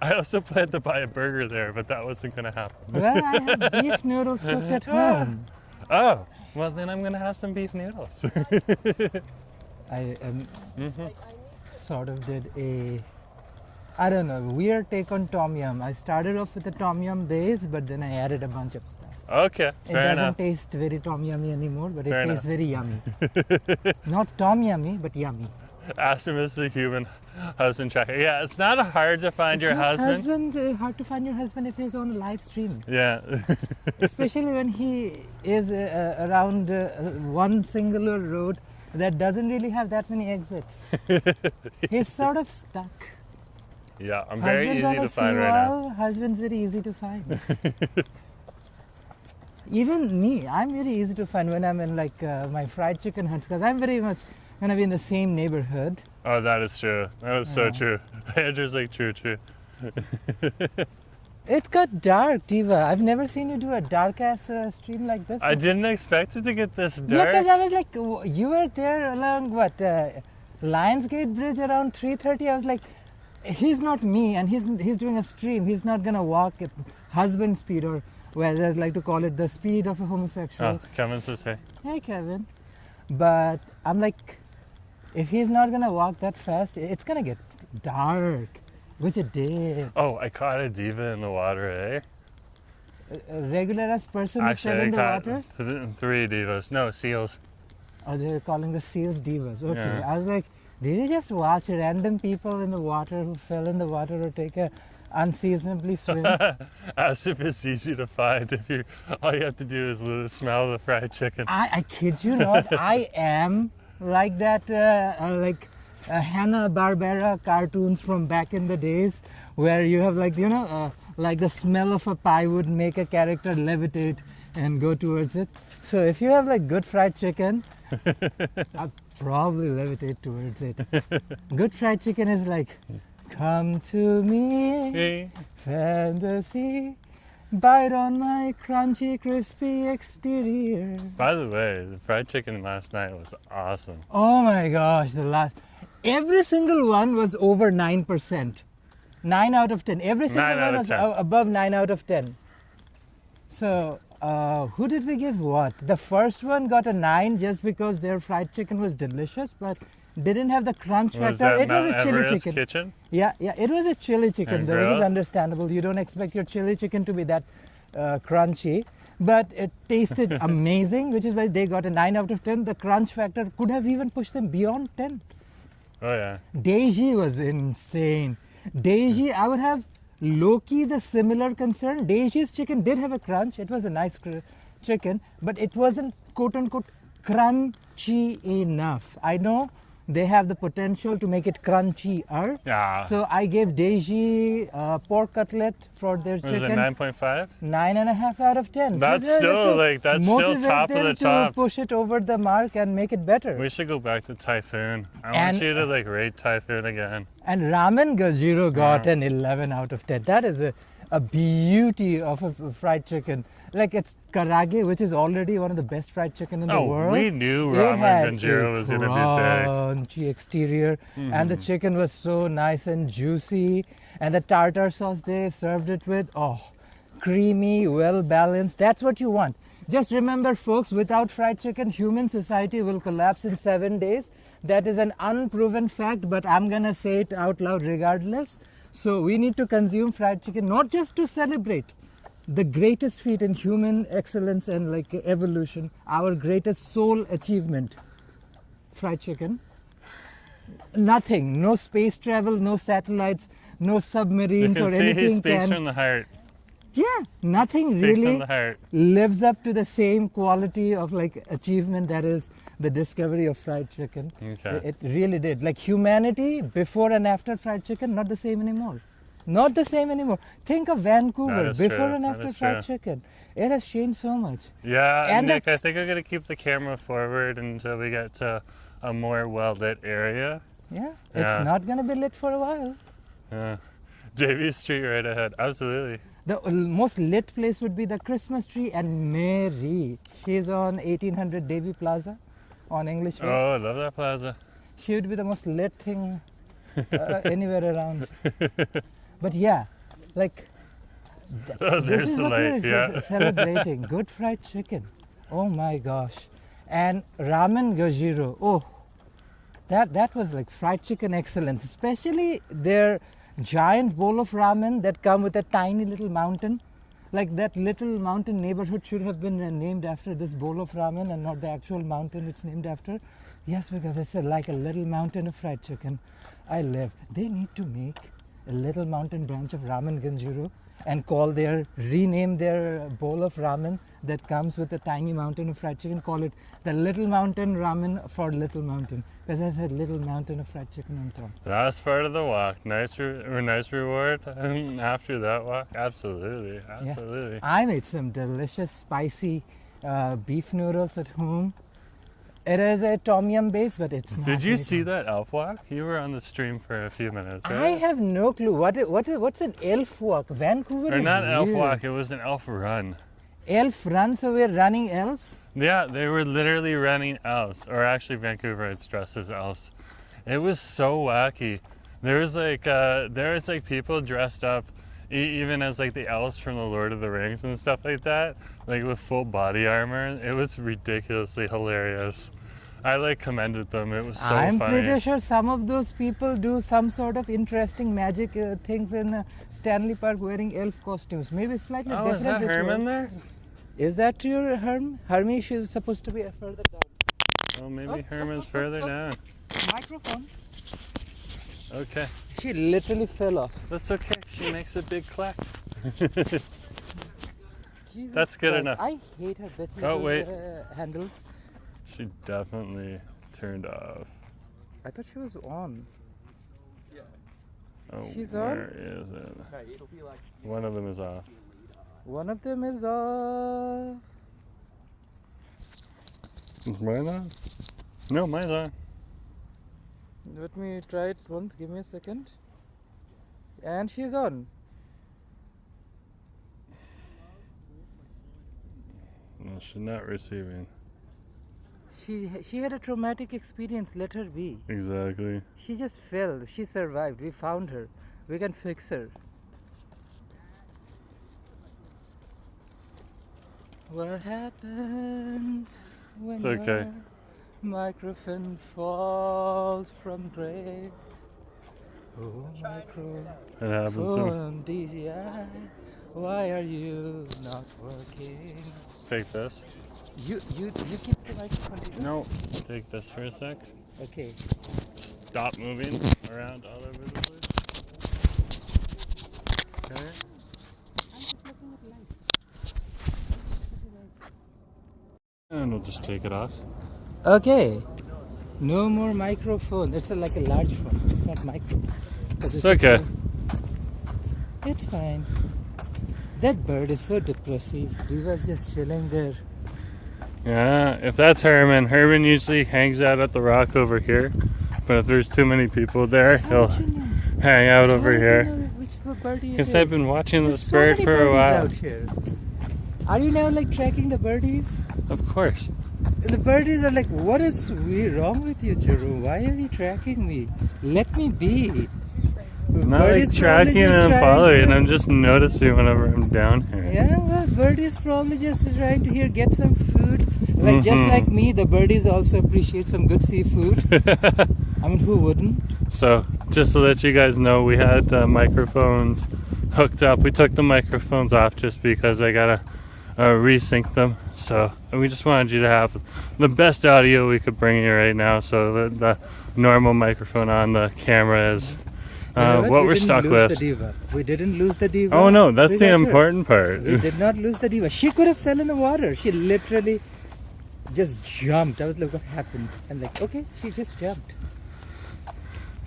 I also planned to buy a burger there, but that wasn't going to happen. Well, I have beef noodles cooked at home. Oh, well then I'm going to have some beef noodles. I sort of did a, I don't know, weird take on Tom Yum. I started off with a Tom Yum base, but then I added a bunch of stuff. Okay, It fair doesn't enough. taste very Tom Yummy anymore, but Fair it tastes enough. very yummy. Not Tom Yummy, but yummy. Ashton is the human husband tracker. Yeah, it's not hard to find your husband. Hard to find your husband if he's on a live stream. Yeah. Especially when he is around one singular road that doesn't really have that many exits. He's sort of stuck. Yeah, I'm very Husband's on easy a to find right now. seawall, husband's very easy to find. Even me, I'm very easy to find when I'm in like my fried chicken huts, because I'm very much gonna be in the same neighborhood. Oh, that is true. That is so true. Andrew's like, true. It got dark, Diva. I've never seen you do a dark ass stream like this. I didn't expect it to get this dark. Yeah, because I was like, you were there along what Lionsgate Bridge around 3:30. I was like, he's not me, and he's doing a stream. He's not gonna walk at husband speed, or well, I like to call it the speed of a homosexual. Oh, Kevin says hey. Hey, Kevin. But I'm like, if he's not gonna walk that fast, it's gonna get dark, which it did. Oh, I caught a diva in the water, eh? A regular ass person who fell Actually, I in the caught water. 3 divas. No, seals. Oh, they're calling the seals divas. Okay. Yeah. I was like, did you just watch random people in the water who fell in the water or take a unseasonably swim? As if it's easy to find. If you, all you have to do is smell the fried chicken. I kid you not. I am like that, like Hanna-Barbera cartoons from back in the days, where you have like, like the smell of a pie would make a character levitate and go towards it. So if you have like good fried chicken, I'll probably levitate towards it. Good fried chicken is like, come to me, Hey. fantasy, bite on my crunchy, crispy exterior. By the way, the fried chicken last night was awesome. Oh my gosh, every single one was over 9%. 9 out of 10. Every single 9 out one of was 10. above 9 out of 10. So, who did we give what? The first one got a 9 just because their fried chicken was delicious, but didn't have the crunch Was factor. that It was Mount a chili Everest chicken. kitchen? Yeah, it was a chili chicken. And Though it was grilled? understandable. You don't expect your chili chicken to be that crunchy, but it tasted amazing, which is why they got a 9 out of 10. The crunch factor could have even pushed them beyond 10. Oh yeah. Daiji was insane. Daiji, I would have low-key the similar concern. Daiji's chicken did have a crunch. It was a nice chicken, but it wasn't quote-unquote crunchy enough. I know they have the potential to make it crunchier. Yeah. So I gave Daiji pork cutlet for their Was it chicken. 9.5? 9.5 out of 10. That's just still, to like, that's still motivate top of them the to top. push it over the mark and make it better. We should go back to Typhoon. I And- want you to like rate Typhoon again. And Ramen Gajiro got an 11 out of 10. That is a beauty of a fried chicken. Like it's karage, which is already one of the best fried chicken in the Oh, world. we knew It Ramen had Ganjiro a was going to be big. crunchy exterior, and the chicken was so nice and juicy. And the tartar sauce they served it with, creamy, well balanced. That's what you want. Just remember, folks, without fried chicken, human society will collapse in 7 days. That is an unproven fact, but I'm gonna say it out loud regardless. So we need to consume fried chicken not just to celebrate the greatest feat in human excellence and like evolution, our greatest soul achievement, fried chicken. Nothing, no space travel, no satellites, no You submarines can or see he anything speaks from can. the heart. Yeah, nothing Speaks really from the heart. lives up to the same quality of like achievement that is the discovery of fried chicken. Okay. It really did. Like humanity before and after fried chicken, not the same anymore. Not the same anymore. Think of Vancouver is before true. and That after is fried true. chicken. It has changed so much. Yeah, And Nick, I that's- think I'm going to keep the camera forward until we get to a more well-lit area. Yeah, Yeah. it's not going to be lit for a while. Yeah. JV Street right ahead. Absolutely. The most lit place would be the Christmas tree and Mary. She's on 1800 Davie Plaza on English Way. Oh, I love that plaza. She would be the most lit thing anywhere around. But yeah, like Oh, this there's is the what light. we're Yeah. celebrating. Good fried chicken. Oh my gosh. And ramen gajiro. Oh, that was like fried chicken excellence. Especially their giant bowl of ramen that come with a tiny little mountain. Like that little mountain neighborhood should have been named after this bowl of ramen and not the actual mountain it's named after. Yes, because it's like a little mountain of fried chicken. I live. They need to make a little mountain branch of ramen ganjiro and rename their bowl of ramen that comes with a tiny mountain of fried chicken, call it the Little Mountain Ramen for Little Mountain. Because I said little mountain of fried chicken on top. Last part of the walk. Nice reward after that walk. Absolutely. Absolutely. I made some delicious spicy beef noodles at home. It is a tom yum base, but it's not. Did you really see tom. that elf walk? You were on the stream for a few minutes, right? I have no clue. What's an elf walk? Vancouver Or is not elf weird. walk, it was an elf run. Elf run, so we're running elves? Yeah, they were literally running elves. Or actually Vancouver, it's dressed as elves. It was so wacky. There was like people dressed up even as like the elves from the Lord of the Rings and stuff like that, like with full body armor. It was ridiculously hilarious. I like commended them. It was so I'm funny. pretty sure some of those people do some sort of interesting magic things in Stanley Park wearing elf costumes. Maybe it's slightly Oh, different. is that rituals. Herman there? Is that your Herm? Hermie, she's supposed to be further down. Oh, maybe Herman's further down. Microphone. Okay. She literally fell off. That's okay. She makes a big clack. Jesus That's good Christ. enough. I hate her bitchy Oh, wait. handles. She definitely turned off. I thought she was on. Oh, She's on? where is it? Okay, it'll be like One of them is off. One of them is off. Is mine on? No, mine's on. Let me try it once. Give me a second. And she's on. No, she's not receiving. She had a traumatic experience. Let her be. Exactly. She just fell. She survived. We found her. We can fix her. What happens when It's okay. your microphone falls from grace? Oh, It happens to me. microphone DJI, why are you not working? Take this. You keep the microphone. did you? No. Take this for a sec. Okay. Stop moving around all over the place. Okay. And we'll just take it off. Okay. No more microphone. It's like a large phone. It's not micro. It's okay. It's fine. That bird is so depressing. He was just chilling there. Yeah, if that's Herman, Herman usually hangs out at the rock over here. But if there's too many people there, he'll hang out over here. Because I've been watching this bird for a while. Out here. Are you now like tracking the birdies? Of course. The birdies are like, what is wrong with you, Jerome? Why are you tracking me? Let me be. I'm not like tracking and following, I'm just noticing whenever I'm down here. Yeah, well, birdie's probably just trying to get some food. Like just like me, the birdies also appreciate some good seafood. I mean, who wouldn't? So, just to let you guys know, we had microphones hooked up. We took the microphones off just because I gotta resync them. So, and we just wanted you to have the best audio we could bring you right now. So the normal microphone on the camera is what we're stuck with. We didn't lose the diva. Oh no, that's the important part. We did not lose the diva. She could have fell in the water. She literally just jumped. I was like, what happened? I'm like, okay, she just jumped.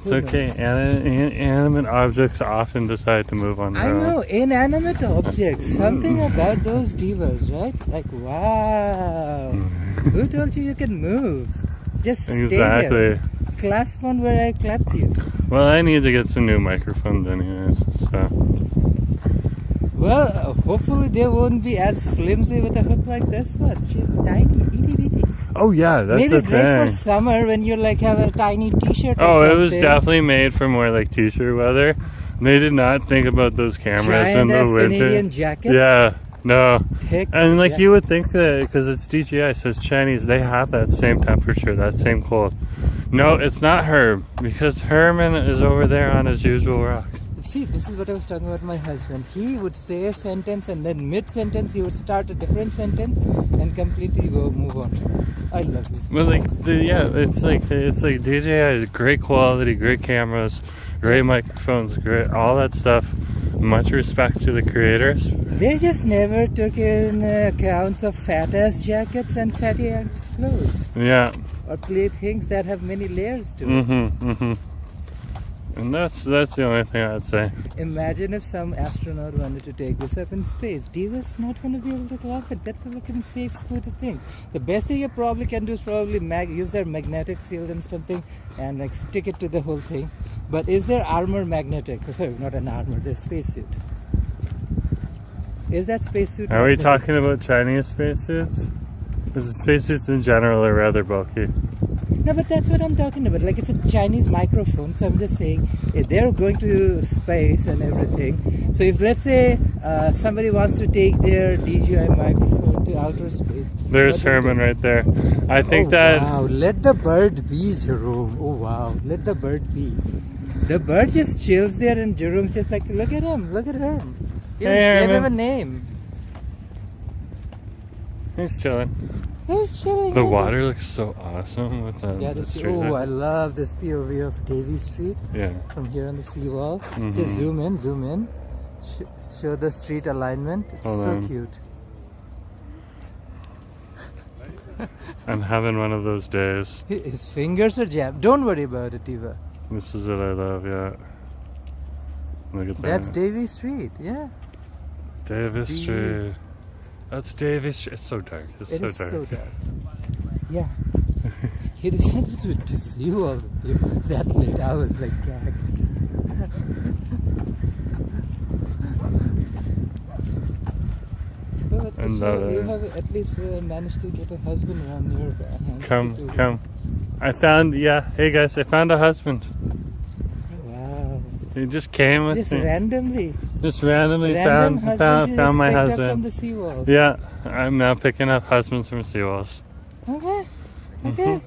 It's okay. Inanimate objects often decide to move on their own. I know, inanimate objects. Something about those divas, right? Like, wow. Who told you can move? Just stay here. Clasp on where I clapped you. Well, I need to get some new microphones anyways, so. Well, hopefully they won't be as flimsy with a hook like this one. She's tiny, itty bitty. Oh yeah, that's the Maybe great for thing. summer when you like have a tiny t-shirt or Oh, something. it was definitely made for more like t-shirt weather. They did not think about those cameras in the winter. Canadian jackets. Yeah, no. Thick, And like yeah. you would think that because it's DJI, so it's Chinese, they have that same temperature, that same cold. No, it's not Herb, because Herman is over there on his usual rock. See, this is what I was talking about my husband. He would say a sentence and then mid-sentence he would start a different sentence and completely move on. I love you. Well, like, it's like DJI is great quality, great cameras, great microphones, great, all that stuff. Much respect to the creators. They just never took in accounts of fat-ass jackets and fatty-ass clothes. Yeah. Or play things that have many layers to it. And that's the only thing I'd say. Imagine if some astronaut wanted to take this up in space. Diva's not going to be able to clock it. That's a looking safe school to think. The best thing you probably can do is probably use their magnetic field and something and like stick it to the whole thing. But is there armor magnetic? Sorry, not an armor, there's spacesuit. Is that spacesuit Are we magnetic? talking about Chinese spacesuits? Because spacesuits in general are rather bulky. No, but that's what I'm talking about. Like, it's a Chinese microphone, so I'm just saying they're going to space and everything. So if, let's say, somebody wants to take their DJI microphone to outer space. There's Herman right there. I think that... Wow, let the bird be, Jerome. Oh, wow, let the bird be. The bird just chills there, and Jerome just like, look at him, look at him. He doesn't give him a name. He's chilling. He's chilling. The water looks so awesome with the street. Oh, I love this POV of Davie Street. Yeah. From here on the seawall. Just zoom in. Show the street alignment. It's so cute. I'm having one of those days. His fingers are jammed. Don't worry about it, Eva. This is what I love, yeah. Look at that. That's Davie Street, yeah. Davie Street. That's Davie Street. It's so dark. It's so dark. So dark. Yeah. He decided to see you all that late. I was like gagged. Well, you have at least managed to get a husband around here. Come. I found, hey guys, I found a husband. Wow. He just came with me. Randomly. Just randomly found my husband. From the seawall. Yeah, I'm now picking up husbands from seawalls. Okay.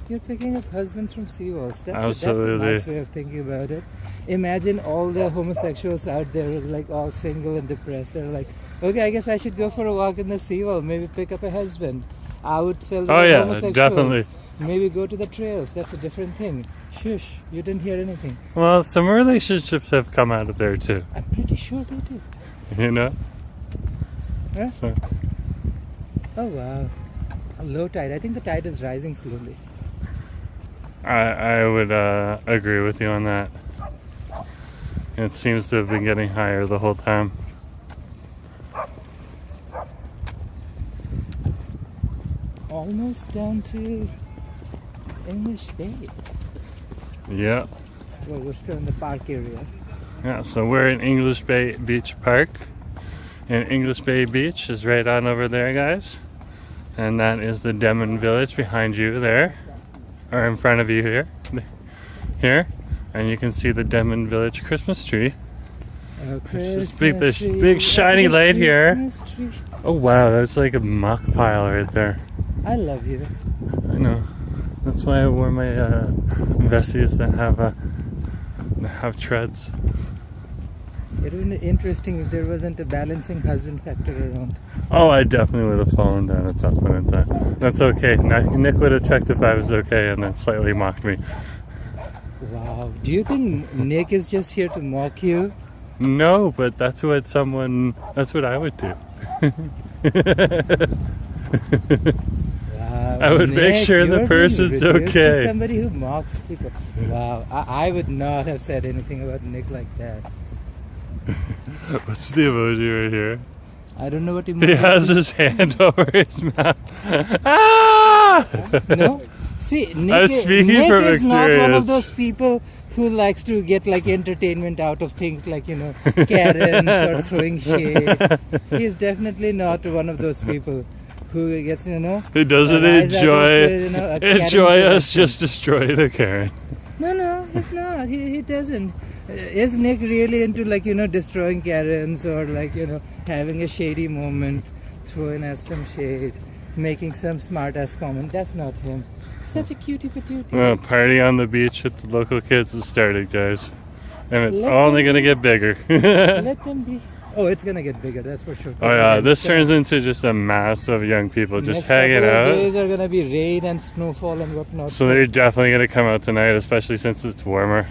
You're picking up husbands from seawalls. That's a nice way of thinking about it. Imagine all the homosexuals out there, like all single and depressed. They're like, okay, I guess I should go for a walk in the seawall. Maybe pick up a husband. I would tell the homosexual. Definitely. Maybe go to the trails. That's a different thing. Shush, you didn't hear anything. Well, some relationships have come out of there too. I'm pretty sure they do. You know? Huh? So. Oh wow. A low tide. I think the tide is rising slowly. I would agree with you on that. It seems to have been getting higher the whole time. Almost down to English Bay. Yeah. Well, we're still in the park area. Yeah, so we're in English Bay Beach Park. And English Bay Beach is right on over there, guys. And that is the Demon Village behind you there. Or in front of you here. Here. And you can see the Demon Village Christmas tree. This big shiny light here. Oh wow, that's like a muck pile right there. I love you. I know. That's why I wore my vesties that have treads. It would be interesting if there wasn't a balancing husband factor around. Oh, I definitely would have fallen down at some point in time. That's okay. Nick would have checked if I was okay and then slightly mocked me. Wow. Do you think Nick is just here to mock you? No, but that's what I would do. Wow, I would make sure the person's okay. Somebody who mocks people. Wow, I would not have said anything about Nick like that. What's the emoji right here? I don't know what emoji. He has his hand over his mouth. Ah! No? See, Nick is not one of those people who likes to get like entertainment out of things like, Karens or throwing shade. He's definitely not one of those people who gets, He doesn't enjoy us just destroying a Karen. No, he's not. He doesn't. Is Nick really into destroying Karens or having a shady moment, throwing us some shade, making some smart ass comment? That's not him. Such a cutie patootie. Well, party on the beach with the local kids has started, guys. And it's only going to get bigger. Let them be. Oh, it's going to get bigger, that's for sure. Oh yeah, this turns into just a mass of young people just hanging out. Days are going to be rain and snowfall and whatnot. So they're definitely going to come out tonight, especially since it's warmer.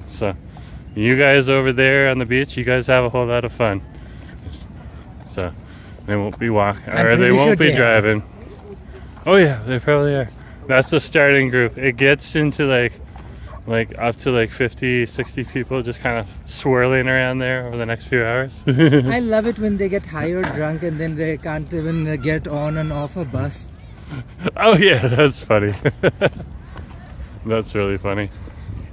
So you guys over there on the beach, you guys have a whole lot of fun. So they won't be walking, or they won't be driving. Oh yeah, they probably are. That's the starting group. It gets into like up to 50, 60 people just kind of swirling around there over the next few hours. I love it when they get high or drunk and then they can't even get on and off a bus. Oh yeah, that's funny. That's really funny.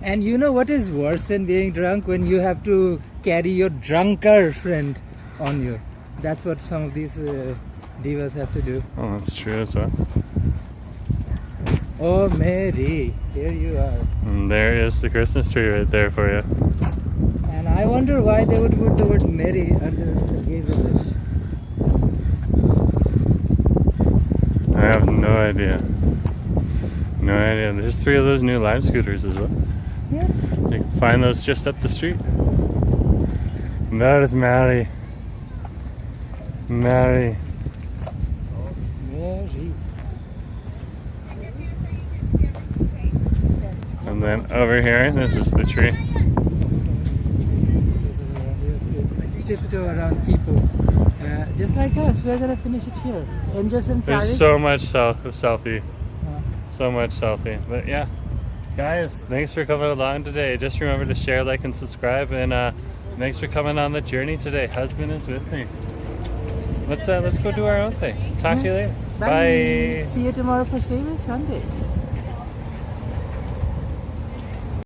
And you know what is worse than being drunk? When you have to carry your drunker friend on you. That's what some of these divas have to do. Oh, that's true as well. Oh, Mary, here you are. And there is the Christmas tree right there for you. And I wonder why they would put the word Mary under the gay village. I have no idea. No idea. There's 3 of those new Lime scooters as well. Yeah. You can find those just up the street. And that is Mary. Mary. Mary. And then over here, this is the tree. Tiptoe around people. Just like us, we're gonna finish it here. And just in Paris. There's so much selfie. Yeah. So much selfie. But yeah, guys, thanks for coming along today. Just remember to share, like, and subscribe. And thanks for coming on the journey today. Husband is with me. Let's go do our own thing. Talk to you later. Bye. See you tomorrow for Savor Sundays.